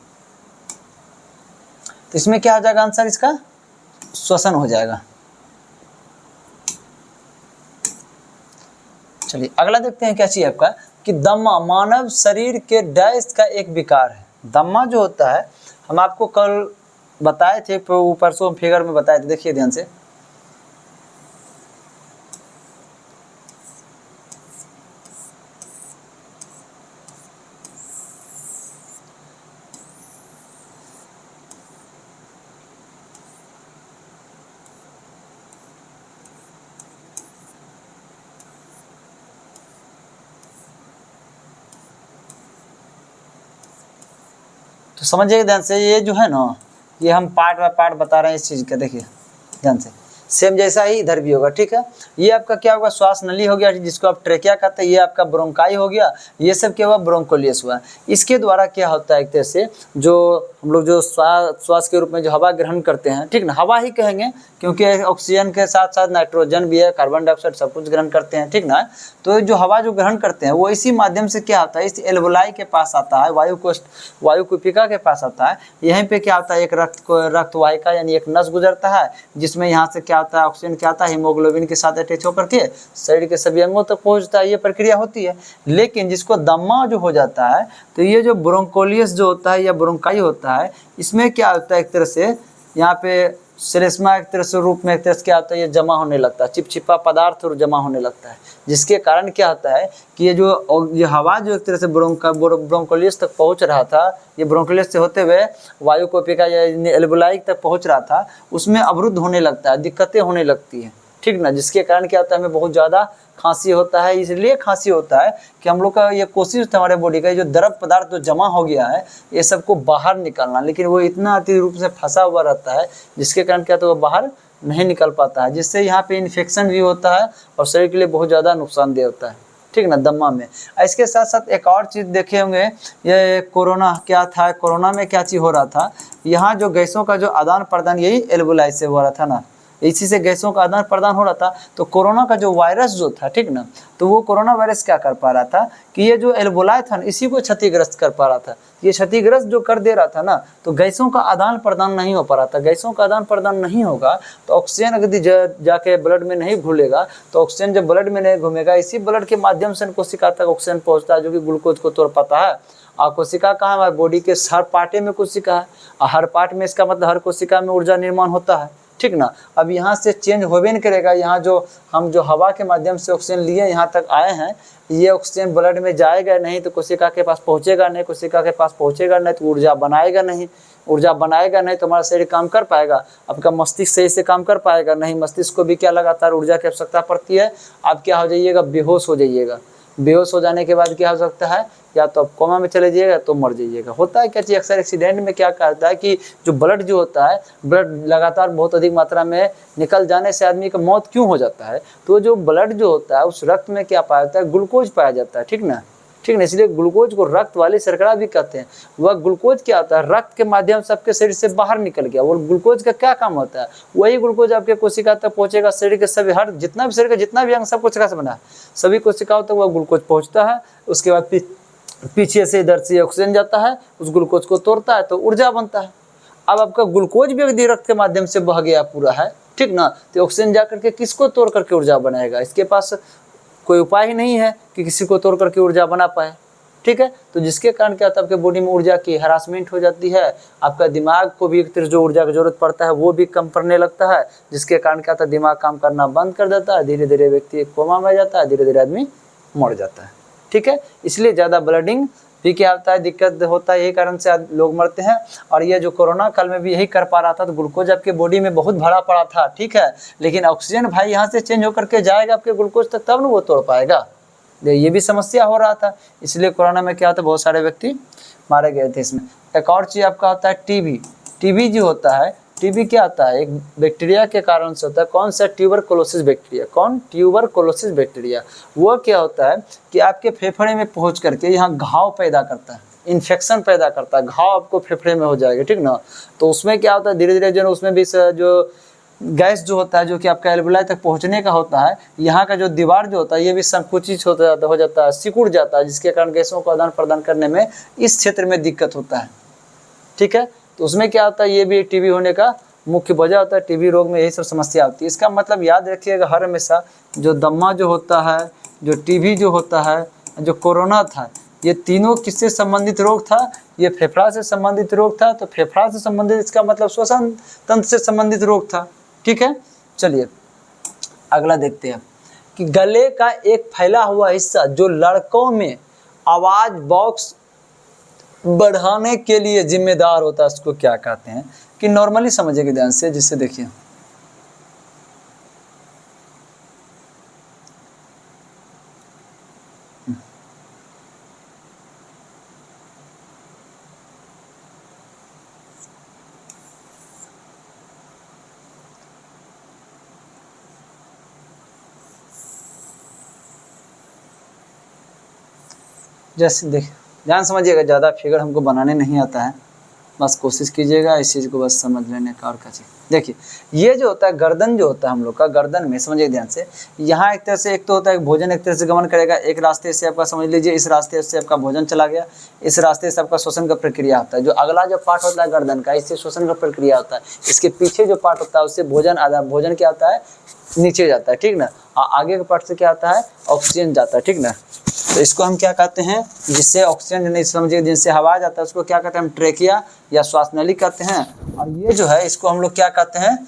तो इसमें क्या हो जाएगा आंसर, इसका श्वसन हो जाएगा। चलिए अगला देखते हैं क्या चाहिए आपका, कि दम्मा मानव शरीर के डैश का एक विकार है। दम्मा जो होता है हम आपको कल बताए थे, परसों फिगर में बताए थे, देखिए ध्यान से। तो समझिएगा ध्यान से, ये जो है ना ये हम पार्ट बाय पार्ट बता रहे हैं इस चीज़ का, देखिए ध्यान से। सेम जैसा ही इधर भी होगा, ठीक है। ये आपका क्या होगा, श्वास नली हो गया जिसको आप ट्रेकिया कहते हैं, ये आपका ब्रोंकाई हो गया, ये सब क्या हुआ, ब्रोंकोलियस हुआ। इसके द्वारा क्या होता है, एक तरह से जो हम लोग जो श्वास के रूप में जो हवा ग्रहण करते हैं, ठीक ना, हवा ही कहेंगे क्योंकि ऑक्सीजन के साथ साथ नाइट्रोजन भी है, कार्बन डाइऑक्साइड सब कुछ ग्रहण करते हैं, ठीक ना। तो जो हवा जो ग्रहण करते हैं वो इसी माध्यम से क्या होता है, इस एल्वोलाई के पास आता है, वायु कुपिका के पास आता है। यहीं पे क्या होता है, एक रक्त वाहिका यानी एक नस गुजरता है, जिसमें यहाँ से क्या होता है, ऑक्सीजन क्या आता है, हीमोग्लोबिन के साथ अटैच होकर के शरीर के सभी अंगों तक पहुँचता है, ये प्रक्रिया होती है। लेकिन जिसको दम्मा जो हो जाता है, तो ये जो ब्रोंकोलियस जो होता है या ब्रोंकाई होता है, इसमें क्या होता है, एक तरह से यहाँ पे श्लेष्मा एक तरह से रूप में एक तरह से क्या होता है, ये जमा होने लगता है, चिपचिपा पदार्थ और जमा होने लगता है, जिसके कारण क्या होता है कि ये हवा जो एक तरह से ब्रोंकोलियस तक पहुंच रहा था, ये ब्रोंकोलियस से होते हुए वायु कोशिका या एल्वोलाई तक पहुंच रहा था, उसमें अवरुद्ध होने लगता है, दिक्कतें होने लगती हैं, ठीक ना। जिसके कारण क्या होता है, हमें बहुत ज़्यादा खांसी होता है। इसलिए खांसी होता है कि हम लोग का ये कोशिश होता है हमारे बॉडी का जो द्रव पदार्थ जो जमा हो गया है ये सबको बाहर निकालना, लेकिन वो इतना अति रूप से फंसा हुआ रहता है जिसके कारण क्या, तो वो बाहर नहीं निकल पाता है, जिससे यहाँ पे इन्फेक्शन भी होता है और शरीर के लिए बहुत ज़्यादा नुकसानदेह होता है, ठीक ना, दम्मा में। इसके साथ साथ एक और चीज़ देखे होंगे, ये कोरोना क्या था, कोरोना में क्या चीज़ हो रहा था, यहाँ जो गैसों का जो आदान प्रदान यही एल्वोलाई से हो रहा था ना, इसी से गैसों का आदान प्रदान हो रहा था। तो कोरोना का जो वायरस जो था, ठीक ना, तो वो कोरोना वायरस क्या कर पा रहा था कि ये जो एल्वोलाई था इसी को क्षतिग्रस्त कर पा रहा था। ये क्षतिग्रस्त जो कर दे रहा था ना, तो गैसों का आदान प्रदान नहीं हो पा रहा था। गैसों का आदान प्रदान नहीं होगा तो ऑक्सीजन अगर जाके ब्लड में नहीं घुलेगा, तो ऑक्सीजन जब ब्लड में नहीं घूमेगा, इसी ब्लड के माध्यम से कोशिका तक ऑक्सीजन पहुँचता है जो कि ग्लूकोज को तोड़ पाता है। और कोशिका कहाँ है, हमारे बॉडी के हर पार्टे में कोशिका है, और हर पार्ट में इसका मतलब हर कोशिका में ऊर्जा निर्माण होता है, ठीक ना। अब यहाँ से चेंज होबे नहीं करेगा, यहाँ जो हम जो हवा के माध्यम से ऑक्सीजन लिए यहाँ तक आए हैं, ये ऑक्सीजन ब्लड में जाएगा नहीं तो कोशिका के पास पहुँचेगा नहीं, कोशिका के पास पहुँचेगा नहीं तो ऊर्जा बनाएगा नहीं, ऊर्जा बनाएगा नहीं तो हमारा शरीर काम कर पाएगा, आपका मस्तिष्क सही से काम कर पाएगा नहीं, मस्तिष्क को भी क्या लगातार ऊर्जा की आवश्यकता पड़ती है, आप क्या हो जाइएगा, बेहोश हो जाइएगा, बेहोश हो जाने के बाद क्या हो सकता है, या तो आप कोमा में चले जाइएगा तो मर जाइएगा। होता है क्या चीज़, अक्सर एक्सीडेंट में क्या करता है कि जो ब्लड जो होता है, ब्लड लगातार बहुत अधिक मात्रा में निकल जाने से आदमी का मौत क्यों हो जाता है, तो जो ब्लड जो होता है उस रक्त में क्या पाया जाता है, ग्लूकोज पाया जाता है, ठीक ना, ठीक ना। इसलिए ग्लूकोज को रक्त वाली शर्करा भी कहते हैं। वह ग्लूकोज क्या होता है, रक्त के माध्यम से आपके शरीर से बाहर निकल गया। वो ग्लूकोज का क्या काम होता है, वही ग्लूकोज आपके कोशिका तक पहुंचेगा। शरीर के सभी हर जितना भी शरीर का जितना भी अंग सब कोशिका से बना है, सभी कोशिकाओं तक वह ग्लूकोज पहुंचता है। उसके बाद पीछे से इधर से ऑक्सीजन जाता है, उस ग्लूकोज को तोड़ता है तो ऊर्जा बनता है। अब आपका ग्लूकोज भी यदि रक्त के माध्यम से बह गया पूरा है, ठीक ना, तो ऑक्सीजन जा करके किसको तोड़ करके ऊर्जा बनाएगा, इसके पास कोई उपाय ही नहीं है कि किसी को तोड़ करके ऊर्जा बना पाए, ठीक है। तो जिसके कारण क्या होता है, आपके बॉडी में ऊर्जा की हरासमेंट हो जाती है। आपका दिमाग को भी एक तरह जो ऊर्जा की जरूरत पड़ता है वो भी कम पड़ने लगता है, जिसके कारण क्या होता है, दिमाग काम करना बंद कर देता है। धीरे धीरे व्यक्ति कोमा में जाता है, धीरे धीरे आदमी मर जाता है, ठीक है। इसलिए ज़्यादा ब्लडिंग भी क्या होता है, दिक्कत होता है, यही कारण से लोग मरते हैं। और ये जो कोरोना काल में भी यही कर पा रहा था, तो ग्लूकोज आपके बॉडी में बहुत भरा पड़ा था, ठीक है, लेकिन ऑक्सीजन भाई यहाँ से चेंज होकर के जाएगा आपके ग्लूकोज तक, तब ना वो तोड़ पाएगा। ये भी समस्या हो रहा था, इसलिए कोरोना में क्या होता है, बहुत सारे व्यक्ति मारे गए थे। इसमें एक और चीज़ आपका होता है टीबी। टीबी जो होता है, टीबी क्या होता है, एक बैक्टीरिया के कारण से होता है। कौन सा, ट्यूबरकुलोसिस बैक्टीरिया। कौन, ट्यूबरकुलोसिस बैक्टीरिया। वो क्या होता है कि आपके फेफड़े में पहुंच करके यहाँ घाव पैदा करता है, इन्फेक्शन पैदा करता है, घाव आपको फेफड़े में हो जाएगा, ठीक ना। तो उसमें क्या होता है, धीरे धीरे जो उसमें भी जो गैस जो होता है, जो कि आपका एल्वेलाई तक पहुंचने का होता है, यहाँ का जो दीवार जो होता है ये भी संकुचित हो जाता है, सिकुड़ जाता है, जिसके कारण गैसों को आदान प्रदान करने में इस क्षेत्र में दिक्कत होता है, ठीक है। तो उसमें क्या होता है, ये भी टीबी होने का मुख्य वजह होता है। टीबी रोग में यही सब समस्या होती है। इसका मतलब याद रखिएगा हर हमेशा, जो दम्मा जो होता है, जो टीबी जो होता है, जो कोरोना था, ये तीनों किससे संबंधित रोग था, ये फेफड़ा से संबंधित रोग था। तो फेफड़ा से संबंधित, इसका मतलब श्वसन तंत्र से संबंधित रोग था, ठीक है। चलिए अगला देखते हैं कि गले का एक फैला हुआ हिस्सा जो लड़कों में आवाज बॉक्स बढ़ाने के लिए जिम्मेदार होता है, उसको क्या कहते हैं, कि नॉर्मली समझिएगा ध्यान से, जिससे देखिए जैसे देखिए ध्यान समझिएगा, ज़्यादा फिगर हमको बनाने नहीं आता है, बस कोशिश कीजिएगा इस चीज़ को बस समझ लेने का। और क्या चीज़ देखिए, ये जो होता है गर्दन जो होता है हम लोग का, गर्दन में समझिए ध्यान से, यहाँ एक तरह से एक तो होता है भोजन एक तरह से गमन करेगा, एक रास्ते से आपका समझ लीजिए, इस रास्ते से आपका भोजन चला गया, इस रास्ते से आपका श्वसन का प्रक्रिया होता है। जो अगला जो पार्ट होता है गर्दन का, इससे श्वसन का प्रक्रिया होता है। इसके पीछे जो पार्ट होता है उससे भोजन क्या होता है, नीचे जाता है, ठीक ना। आगे के पार्ट से क्या आता है, ऑक्सीजन जाता है, ठीक ना। तो इसको हम क्या कहते हैं, जिससे ऑक्सीजन नहीं समझिए, जिनसे हवा जाता है उसको क्या कहते हैं, हम ट्रेकिया या श्वास नली कहते हैं। और ये जो है इसको हम लोग क्या कहते हैं,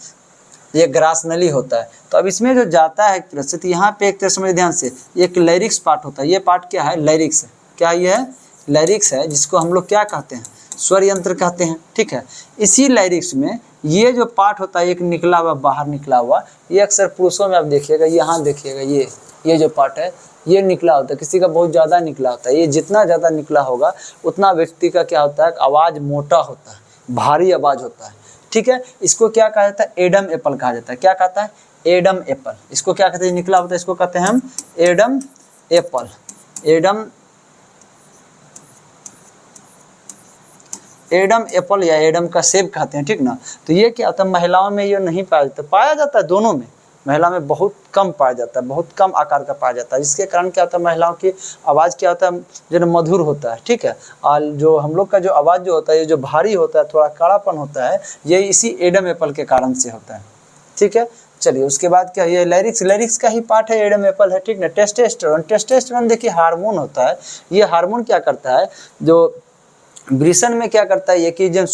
ये ग्रास नली होता है। तो अब इसमें जो जाता है एक तरह से, तो यहाँ पे एक तरह समझिए ध्यान से, एक लैरिक्स पार्ट होता है। ये पार्ट क्या है, लैरिक्स है। क्या ये है, लैरिक्स है, जिसको हम लोग क्या कहते हैं, स्वर यंत्र कहते हैं, ठीक है। इसी लैरिक्स में ये जो पार्ट होता है एक निकला हुआ, बाहर निकला हुआ, ये अक्सर पुरुषों में आप देखिएगा, यहाँ देखिएगा, ये जो पार्ट है ये निकला होता है, किसी का बहुत ज़्यादा निकला होता है। ये जितना ज़्यादा निकला होगा उतना व्यक्ति का क्या होता है, आवाज़ मोटा होता है, भारी आवाज़ होता है, ठीक है। इसको क्या कहा जाता है, एडम एप्पल कहा जाता है। क्या कहता है, एडम एप्पल। इसको क्या कहते हैं, निकला होता है, इसको कहते हैं हम एडम एप्पल। एडम एप्पल या एडम का सेब कहते हैं, ठीक ना। तो ये क्या होता है, महिलाओं में ये नहीं पाया जाता, पाया जाता है दोनों में, महिला में बहुत कम पाया जाता है, बहुत कम आकार का पाया जाता है, जिसके कारण क्या होता है, महिलाओं की आवाज़ क्या होता है, जो मधुर होता है, ठीक है। और जो हम लोग का जो आवाज़ जो होता है, ये जो भारी होता है, थोड़ा कड़ापन होता है, ये इसी एडम एप्पल के कारण से होता है, ठीक है। चलिए उसके बाद क्या, ये लैरिक्स का ही पार्ट है, एडम एप्पल है, ठीक ना। टेस्टोस्टेरोन देखिए हार्मोन होता है। ये हार्मोन क्या करता है, जो वृषण में क्या करता है, ये कि जब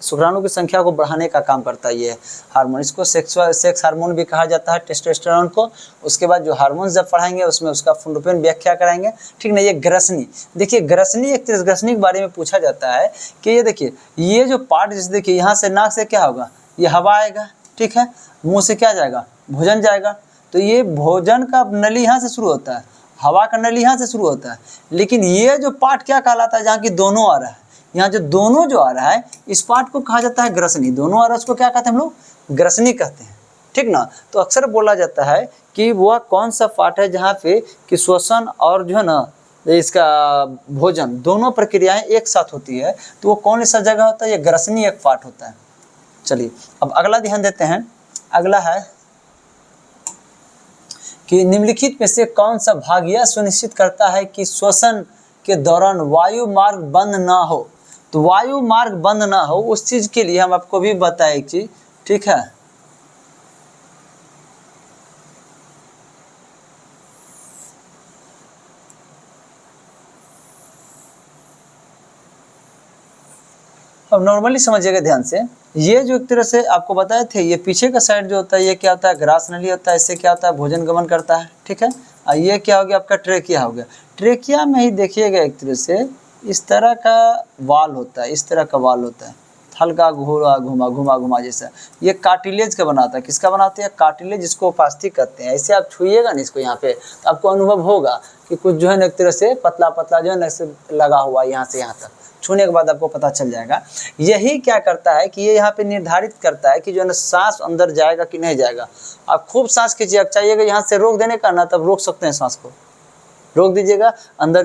शुक्राणु की संख्या को बढ़ाने का काम करता है ये हार्मोन। इसको सेक्स हार्मोन भी कहा जाता है, टेस्टोस्टेरोन को। उसके बाद जो हार्मोन जब पढ़ाएंगे उसमें उसका पूर्णरूपेण व्याख्या कराएंगे, ठीक ना। ये ग्रसनी, देखिए ग्रसनी, एक तरह ग्रसनी के बारे में पूछा जाता है कि ये देखिए, ये जो पार्ट जैसे देखिए, यहाँ से नाक से क्या होगा, ये हवा आएगा, ठीक है। मुँह से क्या जाएगा, भोजन जाएगा। तो ये भोजन का नली यहाँ से शुरू होता है, हवा का नली यहाँ से शुरू होता है, लेकिन ये जो पार्ट क्या कहलाता है, जहाँ की दोनों आ रहा है, यहाँ जो दोनों जो आ रहा है इस पार्ट को कहा जाता है ग्रसनी। दोनों आ रहा है उसको क्या कहते हैं हम लोग, ग्रसनी कहते हैं, ठीक ना। तो अक्सर बोला जाता है कि वह कौन सा पार्ट है जहाँ पे कि श्वसन और जो है ना इसका भोजन दोनों प्रक्रियाएं एक साथ होती है, तो वो कौन सा जगह होता है, ये ग्रसनी एक पार्ट होता है। चलिए अब अगला ध्यान देते हैं। अगला है कि निम्नलिखित में से कौन सा भाग यह सुनिश्चित करता है कि श्वसन के दौरान वायु मार्ग बंद ना हो। तो वायु मार्ग बंद ना हो उस चीज के लिए हम आपको भी बताएं एक चीज, ठीक है। अब नॉर्मली समझिएगा ध्यान से, ये जो एक तरह से आपको बताए थे, ये पीछे का साइड जो होता है ये क्या होता है, ग्रास नली होता है, इससे क्या होता है, भोजन गमन करता है, ठीक है। और ये क्या हो गया आपका, ट्रेकिया हो गया। ट्रेकिया में ही देखिएगा एक तरह से इस तरह का वाल होता है, इस तरह का वाल होता है, हल्का घूमा घुमा घुमा घुमा जैसा। ये कार्टिलेज का बनाता है, किसका बनाते हैं, कार्टिलेज, जिसको उपास्थि कहते हैं। ऐसे आप छुइएगा ना इसको यहाँ पे, तो आपको अनुभव होगा कि कुछ जो है ना एक तरह से पतला पतला जो है ना लगा हुआ यहाँ से यहाँ तक, छूने के बाद आपको पता चल जाएगा। यही क्या करता है कि ये यहाँ पे निर्धारित करता है कि जो है ना सांस अंदर जाएगा कि नहीं जाएगा। आप खूब सांस खींचिए, आप चाहिएगा यहाँ से रोक देने का ना, तब रोक सकते हैं, सांस को रोक दीजिएगा, अंदर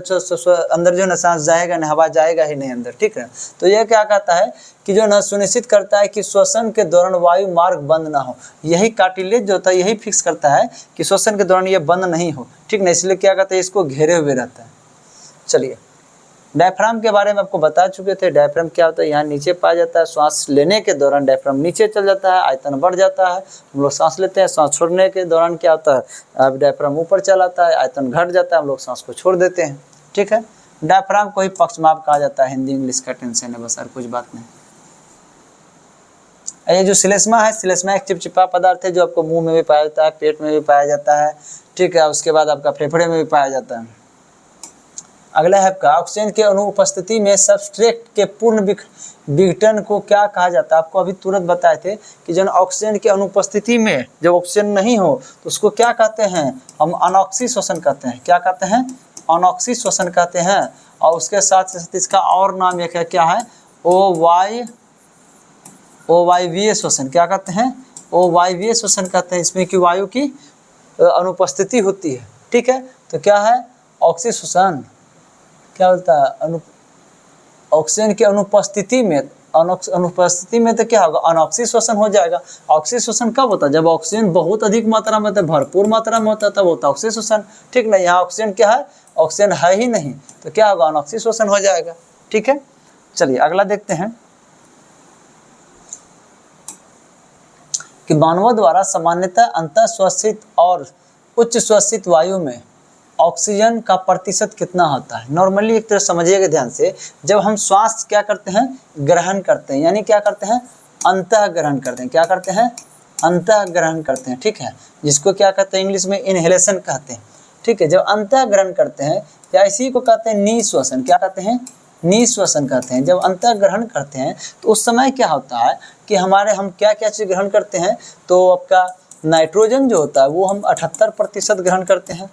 अंदर जो है ना सांस जाएगा ना, हवा जाएगा ही नहीं अंदर, ठीक है। तो यह क्या कहता है कि जो ना सुनिश्चित करता है कि श्वसन के दौरान वायु मार्ग बंद ना हो। यही कार्टिलेज जो होता है यही फिक्स करता है कि श्वसन के दौरान ये बंद नहीं हो, ठीक ना। इसलिए क्या कहते हैं, इसको घेरे हुए रहता है। चलिए डायफ्राम के बारे में आपको बता चुके थे। डायफ्राम क्या होता है, यहाँ नीचे पाया जाता है, श्वास लेने के दौरान डायफ्राम नीचे चल जाता है, आयतन बढ़ जाता है, हम लोग सांस लेते हैं। सांस छोड़ने के दौरान क्या होता है, अब डायफ्राम ऊपर चला आता है, आयतन घट जाता है, हम लोग सांस को छोड़ देते हैं, ठीक है। डायफ्राम को ही पक्षमाप कहा जाता है, हिंदी इंग्लिश का टेंशन है बस, और कुछ बात नहीं। ये जो श्लेष्मा है, श्लेष्मा एक चिपचिपा पदार्थ है जो आपको मुंह में भी पाया जाता है, पेट में भी पाया जाता है, ठीक है। उसके बाद आपका फेफड़े में भी पाया जाता है। अगला है आपका ऑक्सीजन के अनुपस्थिति में सबस्ट्रेट के पूर्ण विघटन को क्या कहा जाता है। आपको अभी तुरंत बताए थे कि जब ऑक्सीजन की अनुपस्थिति में जब ऑक्सीजन नहीं हो तो उसको क्या कहते हैं, हम अनॉक्सी श्वसन कहते हैं। क्या कहते हैं, अनॉक्सी श्वसन कहते हैं। और उसके साथ साथ इसका और नाम एक है, क्या है, ओवायवीय श्वसन। क्या कहते हैं, ओवायवीय श्वसन कहते हैं। इसमें कि वायु की अनुपस्थिति होती है, ठीक है। तो क्या है, ऑक्सी श्वसन क्या बोलता है, ऑक्सीजन की अनुपस्थिति में, अनुपस्थिति में तो क्या होगा, अनॉक्सी श्वसन हो जाएगा। ऑक्सी श्वसन कब होता है, जब ऑक्सीजन बहुत अधिक मात्रा में, भरपूर मात्रा में होता है, तब होता है ऑक्सी श्वसन, ठीक ना। यहाँ ऑक्सीजन क्या है, ऑक्सीजन है ही नहीं, तो क्या होगा, अनॉक्सी श्वसन हो जाएगा, ठीक है। चलिए अगला देखते हैं कि मानवों द्वारा सामान्यतः अंतःश्वसित और उच्च श्वसित वायु में ऑक्सीजन का प्रतिशत कितना होता है। नॉर्मली एक तरह समझिएगा ध्यान से, जब हम श्वास क्या करते हैं, ग्रहण करते हैं, यानी क्या करते हैं, अंतः ग्रहण करते हैं। क्या करते हैं, अंतः ग्रहण करते हैं, ठीक है। जिसको क्या कहते हैं, इंग्लिश में इनहेलेशन कहते हैं, ठीक है। जब अंतः ग्रहण करते हैं या इसी को कहते हैं निश्वसन। क्या कहते हैं, निश्वसन कहते हैं। जब अंतः ग्रहण करते हैं तो उस समय क्या होता है कि हम क्या क्या चीज़ ग्रहण करते हैं, तो आपका नाइट्रोजन जो होता है वो हम 78% ग्रहण करते हैं।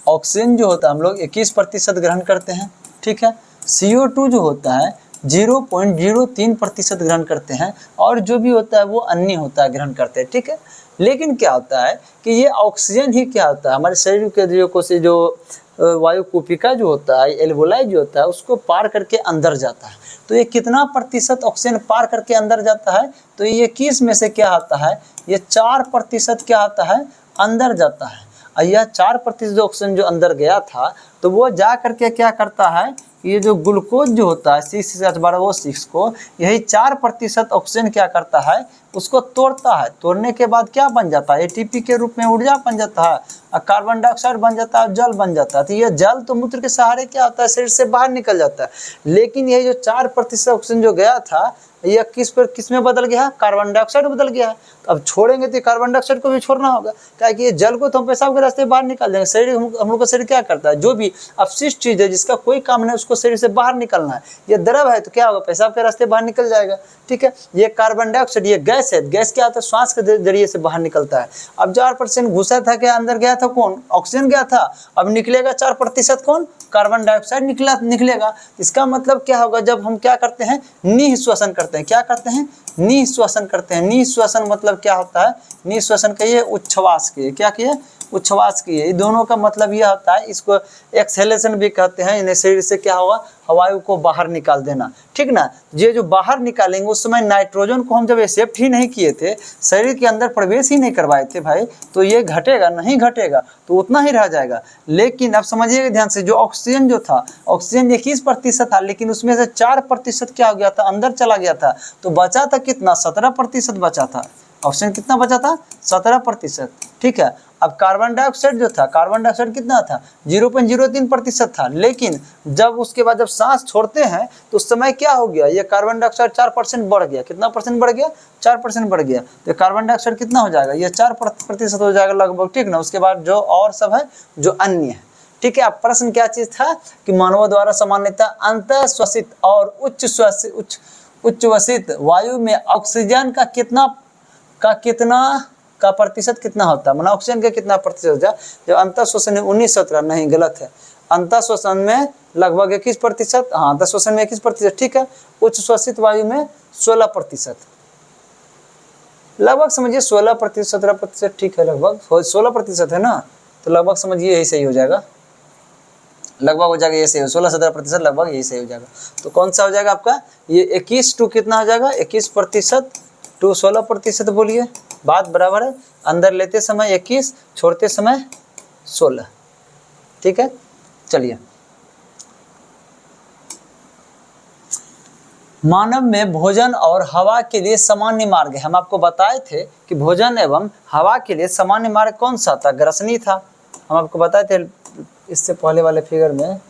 ऑक्सीजन जो होता है हम लोग 21% ग्रहण करते हैं, ठीक है। CO2 जो होता है 0.03% ग्रहण करते हैं, और जो भी होता है वो अन्य होता है ग्रहण करते हैं, ठीक है। लेकिन क्या होता है कि ये ऑक्सीजन ही क्या होता है, हमारे शरीर के जो वायु कूपिका जो होता है, एल्वोलाई जो होता है, उसको पार करके अंदर जाता है। तो ये कितना प्रतिशत ऑक्सीजन पार करके अंदर जाता है, तो ये 21 में से क्या आता है, ये 4% क्या आता है, अंदर जाता है। और यह 4% ऑक्सीजन जो अंदर गया था, तो वो जा करके क्या करता है, ये जो ग्लूकोज जो होता है C6H12O6 को, यही 4% ऑक्सीजन क्या करता है, उसको तोड़ता है। तोड़ने के बाद क्या बन जाता है, ATP के रूप में ऊर्जा बन जाता है, और कार्बन डाइऑक्साइड बन जाता है, जल बन जाता है। तो ये जल तो मूत्र के सहारे क्या होता है, शरीर से बाहर निकल जाता है। लेकिन ये जो 4% ऑक्सीजन जो गया था, यह किस में बदल गया है, कार्बन डाइऑक्साइड में बदल गया है। तो अब छोड़ेंगे तो कार्बन डाइऑक्साइड को भी छोड़ना होगा, क्या कि ये जल को तो हम पेशाब के रास्ते बाहर निकाल देंगे। शरीर हम लोग का शरीर क्या करता है, जो भी अपशिष्ट चीज़ है जिसका कोई काम नहीं, उसको शरीर से बाहर निकलना है। ये द्रव है तो क्या होगा, पेशाब के रास्ते बाहर निकल जाएगा, ठीक है। ये कार्बन डाइऑक्साइड, ये गैस है, गैस क्या होता है, श्वास के जरिए से बाहर निकलता है। अब 4% घुसा था, क्या अंदर गया था था कौन, ऑक्सीजन गया था, अब निकलेगा 4% कौन, कार्बन डाइऑक्साइड निकलेगा। इसका मतलब क्या होगा, जब हम क्या करते हैं, निःश्वसन करते हैं, क्या करते हैं, निःश्वसन करते हैं। निःश्वसन मतलब क्या होता है, निःश्वसन कहिए, उच्छ्वास कहिए, क्या कहिए, उच्छ्वास की है। दोनों का मतलब यह होता है, इसको एक्सहेलेशन भी कहते हैं। इन्हें शरीर से क्या होगा, वायु को बाहर निकाल देना, ठीक ना। ये जो बाहर निकालेंगे, उस समय नाइट्रोजन को हम जब एक्सेप्ट ही नहीं किए थे, शरीर के अंदर प्रवेश ही नहीं करवाए थे भाई, तो ये घटेगा नहीं, घटेगा तो उतना ही रह जाएगा। लेकिन अब समझिएगा ध्यान से, जो ऑक्सीजन जो था, ऑक्सीजन 21% था, लेकिन उसमें से 4% क्या हो गया था, अंदर चला गया था, तो बचा था कितना, 17% बचा था। ऑक्सीजन कितना बचा था, 17%, ठीक है। अब कार्बन डाइऑक्साइड जो था, कार्बन डाइऑक्साइड कितना था, 0.03% था। लेकिन जब उसके बाद जब सांस छोड़ते हैं तो उस समय क्या हो गया, ये कार्बन डाइऑक्साइड 4% बढ़ गया। कितना परसेंट बढ़ गया, 4% बढ़ गया। तो कार्बन डाइऑक्साइड कितना हो जाएगा, ये 4% हो जाएगा लगभग, ठीक ना। उसके बाद जो और सब है, जो अन्य है, ठीक है। अब प्रश्न क्या चीज था कि मानवों द्वारा सामान्यतः अंतः श्वसित और उच्चवसित वायु में ऑक्सीजन का प्रतिशत कितना होता है, मतलब ऑक्सीजन का कितना प्रतिशत होता है। जब अंतः श्वसन में 19-17, नहीं गलत है, अंतः श्वसन में लगभग 21%, हाँ, अंतः श्वसन में 21%, ठीक है। उच्च श्वसित वायु में 16%, लगभग समझिए 16%, 17%, ठीक है, लगभग 16% है ना, तो लगभग समझिए यही सही हो जाएगा, लगभग हो जाएगा, ये सही हो, 16-17% लगभग यही सही हो जाएगा। तो कौन सा हो जाएगा आपका, ये 21 टू कितना हो जाएगा, 21% टू 16%, बोलिए, बात बराबर है। अंदर लेते समय 21, छोड़ते समय 16, ठीक है। चलिए, मानव में भोजन और हवा के लिए सामान्य मार्ग है। हम आपको बताए थे कि भोजन एवं हवा के लिए सामान्य मार्ग कौन सा था, ग्रसनी था। हम आपको बताए थे इससे पहले वाले फिगर में,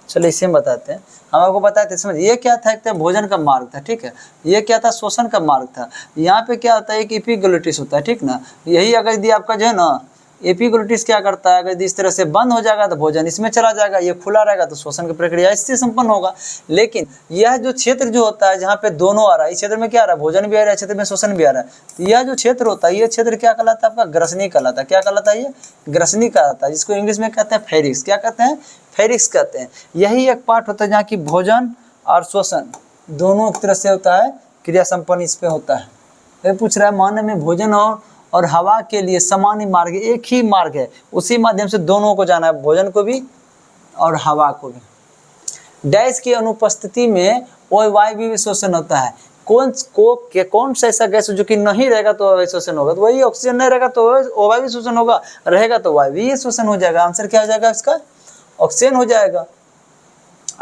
चलिए इसे हम बताते हैं। हम आपको बताए थे, समझ, ये क्या था, एक तो भोजन का मार्ग था, ठीक है। ये क्या था, शोषण का मार्ग था। यहाँ पे क्या होता है, एक एपिग्लोटिस होता है, ठीक ना। यही अगर यदि आपका जो है ना, एपिग्लोटिस क्या करता है, अगर इस तरह से बंद हो जाएगा तो भोजन इसमें चला जाएगा, ये खुला रहेगा तो शोषण की प्रक्रिया इससे संपन्न होगा। लेकिन यह जो क्षेत्र जो होता है, जहाँ पे दोनों आ रहा है, इस क्षेत्र में क्या आ रहा है, भोजन भी आ रहा है, क्षेत्र में शोषण भी आ रहा है, तो यह जो क्षेत्र होता है, ये क्षेत्र क्या कहलाता है आपका, ग्रसनी कहलाता है। क्या कहलाता है, ये ग्रसनी कहलाता है, जिसको इंग्लिश में कहते हैं फेरिक्स। क्या कहते हैं, फेरिक्स कहते हैं। यही एक पार्ट होता है जहाँ की भोजन और शोषण दोनों एक तरह से होता है, क्रिया संपन्न इस पे होता है। ये पूछ रहा है, मानव में भोजन और हवा के लिए सामान्य मार्ग, एक ही मार्ग है, उसी माध्यम से दोनों को जाना है, भोजन को भी और हवा को भी। डैश की अनुपस्थिति में वायु शोषण होता है। कौन सा ऐसा गैस जो कि नहीं रहेगा तो वायु शोषण होगा, तो वही ऑक्सीजन नहीं रहेगा तो वायु शोषण होगा, रहेगा तो वायु शोषण हो जाएगा। आंसर क्या हो जाएगा इसका, ऑक्सीजन हो जाएगा।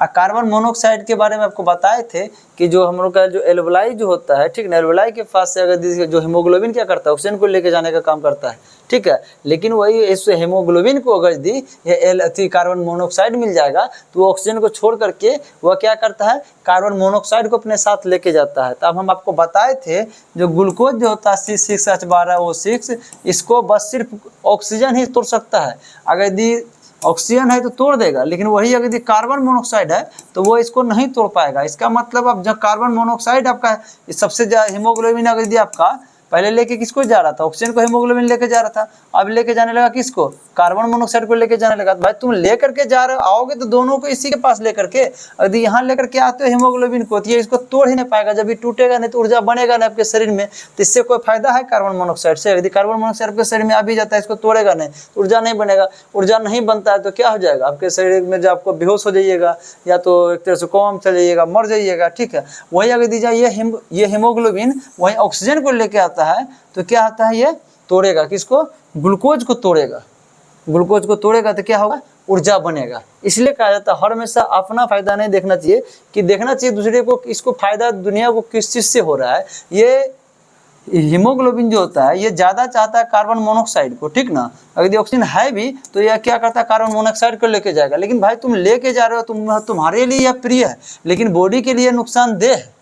कार्बन मोनोऑक्साइड के बारे में आपको बताए थे कि जो हम लोग का जो एल्वेलाई जो होता है, ठीक ना, एल्वेलाई के पास से अगर जो हीमोग्लोबिन क्या करता है, ऑक्सीजन को लेके जाने का काम करता है, ठीक है। लेकिन वही इस हीमोग्लोबिन को अगर दी ये कार्बन मोनोऑक्साइड मिल जाएगा, तो वो ऑक्सीजन को छोड़ करके वह क्या करता है, कार्बन मोनोऑक्साइड को अपने साथ लेके जाता है। तो अब हम आपको बताए थे, जो ग्लूकोज जो होता है C6H12O6, इसको बस सिर्फ ऑक्सीजन ही तोड़ सकता है। अगर यदि ऑक्सीजन है तो तोड़ देगा, लेकिन वही अगर यदि कार्बन मोनोऑक्साइड है तो वो इसको नहीं तोड़ पाएगा। इसका मतलब अब जब कार्बन मोनोऑक्साइड आपका सबसे ज्यादा, हीमोग्लोबिन अगर यदि आपका पहले लेके किसको जा रहा था, ऑक्सीजन को हीमोग्लोबिन लेके जा रहा था, अब लेके जाने लगा किसको, कार्बन मोनोऑक्साइड को लेके जाने लगा। भाई तुम लेकर के जा रहे हो, आओगे तो दोनों को इसी के पास लेकर के, यदि यहाँ लेकर के आते हो हीमोग्लोबिन को, तो ये इसको तोड़ ही नहीं पाएगा। जब ये टूटेगा नहीं तो ऊर्जा बनेगा नहीं आपके शरीर में, तो इससे कोई फायदा है कार्बन मोनोऑक्साइड से। यदि कार्बन मोनोऑक्साइड आपके शरीर में आ भी जाता है, इसको तोड़ेगा नहीं, ऊर्जा नहीं बनेगा। ऊर्जा नहीं बनता है तो क्या हो जाएगा, आपके शरीर में जो आपको बेहोश हो जाइएगा, या तो एक तरह से कोमा चल जाइएगा, मर जाइएगा, ठीक है। वही अगर दी जाए ये हीमोग्लोबिन वही ऑक्सीजन को लेके आता है, तो क्या आता है, ये तोड़ेगा किसको, ग्लूकोज को तोड़ेगा। ग्लूकोज को तोड़ेगा तो क्या होगा, ऊर्जा बनेगा। इसलिए कहा जाता है हर हमेशा अपना फायदा नहीं देखना चाहिए, कि देखना चाहिए दूसरे को, इसको फायदा दुनिया को किस चीज से हो रहा है। ये हीमोग्लोबिन जो होता है, ये ज्यादा चाहता है कार्बन मोनोऑक्साइड को, ठीक ना। अगर ऑक्सीजन है भी तो यह क्या करता है, कार्बन मोनोऑक्साइड को लेके जाएगा। लेकिन भाई तुम लेके जा रहे हो, तुम्हारे लिए यह प्रिय है, लेकिन बॉडी के लिए नुकसानदेह है,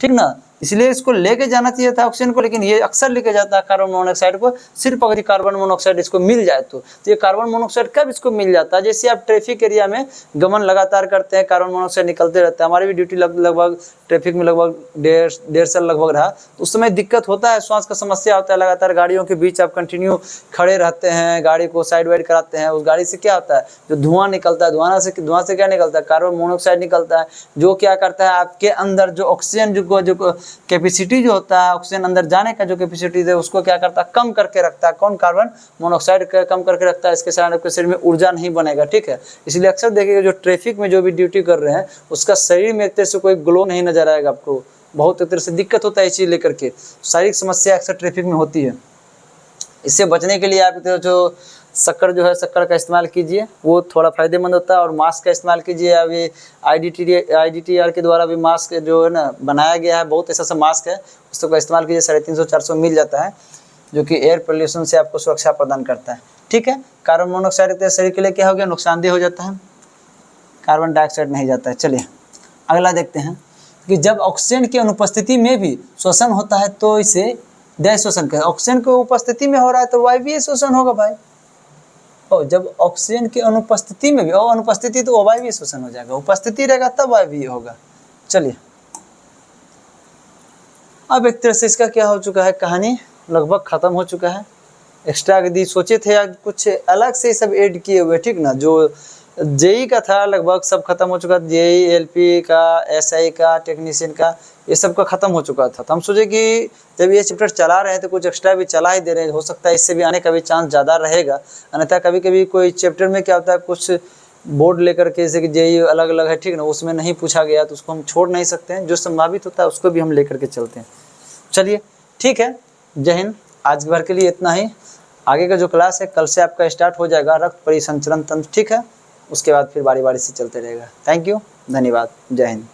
ठीक ना। इसलिए इसको लेके जाना चाहिए था ऑक्सीजन को, लेकिन ये अक्सर लेके जाता है कार्बन मोनोऑक्साइड को। सिर्फ अगर कार्बन मोनोऑक्साइड इसको मिल जाए तो ये कार्बन मोनोऑक्साइड कब इसको मिल जाता है, जैसे आप ट्रैफिक एरिया में गमन लगातार करते हैं, कार्बन मोनोऑक्साइड निकलते रहता है। हमारी भी ड्यूटी लगभग ट्रैफिक में लगभग 1.5 साल लगभग रहा, तो उस समय दिक्कत होता है, श्वास का समस्या होता है। लगातार गाड़ियों के बीच आप कंटिन्यू खड़े रहते हैं, गाड़ी को साइड वाइड कराते हैं, उस गाड़ी से क्या होता है, जो धुआं निकलता है, धुआं से क्या निकलता है, कार्बन मोनोऑक्साइड निकलता है, जो क्या करता है आपके अंदर जो ऑक्सीजन जो कैपेसिटी जो होता है, ऑक्सीजन अंदर जाने का जो कैपेसिटी है उसको क्या करता है, कम करके रखता है। कौन? कार्बन मोनोऑक्साइड कम करके रखता है, इसके साथ आपके शरीर में ऊर्जा नहीं बनेगा, ठीक है। इसलिए अक्सर देखिएगा जो ट्रैफिक में जो भी ड्यूटी कर रहे हैं उसका शरीर में एक तरह से कोई ग्लो नहीं नजर आएगा आपको, बहुत एक तरह से दिक्कत होता है इस चीज लेकर के, शारीरिक समस्या अक्सर ट्रैफिक में होती है। इससे बचने के लिए आप जो शक्कर जो है, शक्कर का इस्तेमाल कीजिए, वो थोड़ा फायदेमंद होता है। और मास्क का इस्तेमाल कीजिए। अभी IDTR के द्वारा भी मास्क जो है ना बनाया गया है, बहुत ऐसा मास्क है, उसका इस्तेमाल कीजिए, 350-400 मिल जाता है, जो कि एयर पोल्यूशन से आपको सुरक्षा प्रदान करता है, ठीक है। कार्बन मोनोऑक्साइड शरीर के लिए क्या हो गया, नुकसानदेह हो जाता है, कार्बन डाइऑक्साइड नहीं जाता है। चलिए अगला देखते हैं कि जब ऑक्सीजन की अनुपस्थिति में भी श्वसन होता है तो इसे दय श्वसन कहते हैं। ऑक्सीजन की उपस्थिति में हो रहा है तो वायवीय श्वसन होगा भाई। और जब ऑक्सीजन की अनुपस्थिति में भी, और अनुपस्थिति तो अवायवीय श्वसन हो जाएगा, उपस्थिति रहेगा तब वायवीय होगा। चलिए अब एक तरह से इसका क्या हो चुका है, कहानी लगभग खत्म हो चुका है। एक्स्ट्रा यदि सोचे थे या कुछ अलग से सब ऐड किए हुए, ठीक ना, जो जेई का था लगभग सब खत्म हो चुका था, जेई एलपी का, एसआई का, टेक्नीशियन का, ये सब का खत्म हो चुका था। तो हम सोचे कि जब ये चैप्टर चला रहे हैं तो कुछ एक्स्ट्रा भी चला ही दे रहे हैं, हो सकता है इससे भी आने का भी चांस ज़्यादा रहेगा। अन्यथा कभी कभी कोई चैप्टर में क्या होता है, कुछ बोर्ड लेकर के जैसे कि जेई अलग अलग है, ठीक ना, उसमें नहीं पूछा गया तो उसको हम छोड़ नहीं सकते हैं, जो संभावित होता है उसको भी हम लेकर के चलते हैं। चलिए ठीक है, जय हिंद। आज भर के लिए इतना ही। आगे का जो क्लास है कल से आपका स्टार्ट हो जाएगा, रक्त परिसंचरण तंत्र, ठीक है। उसके बाद फिर बारी बारी से चलते रहेगा। थैंक यू, धन्यवाद, जय हिंद।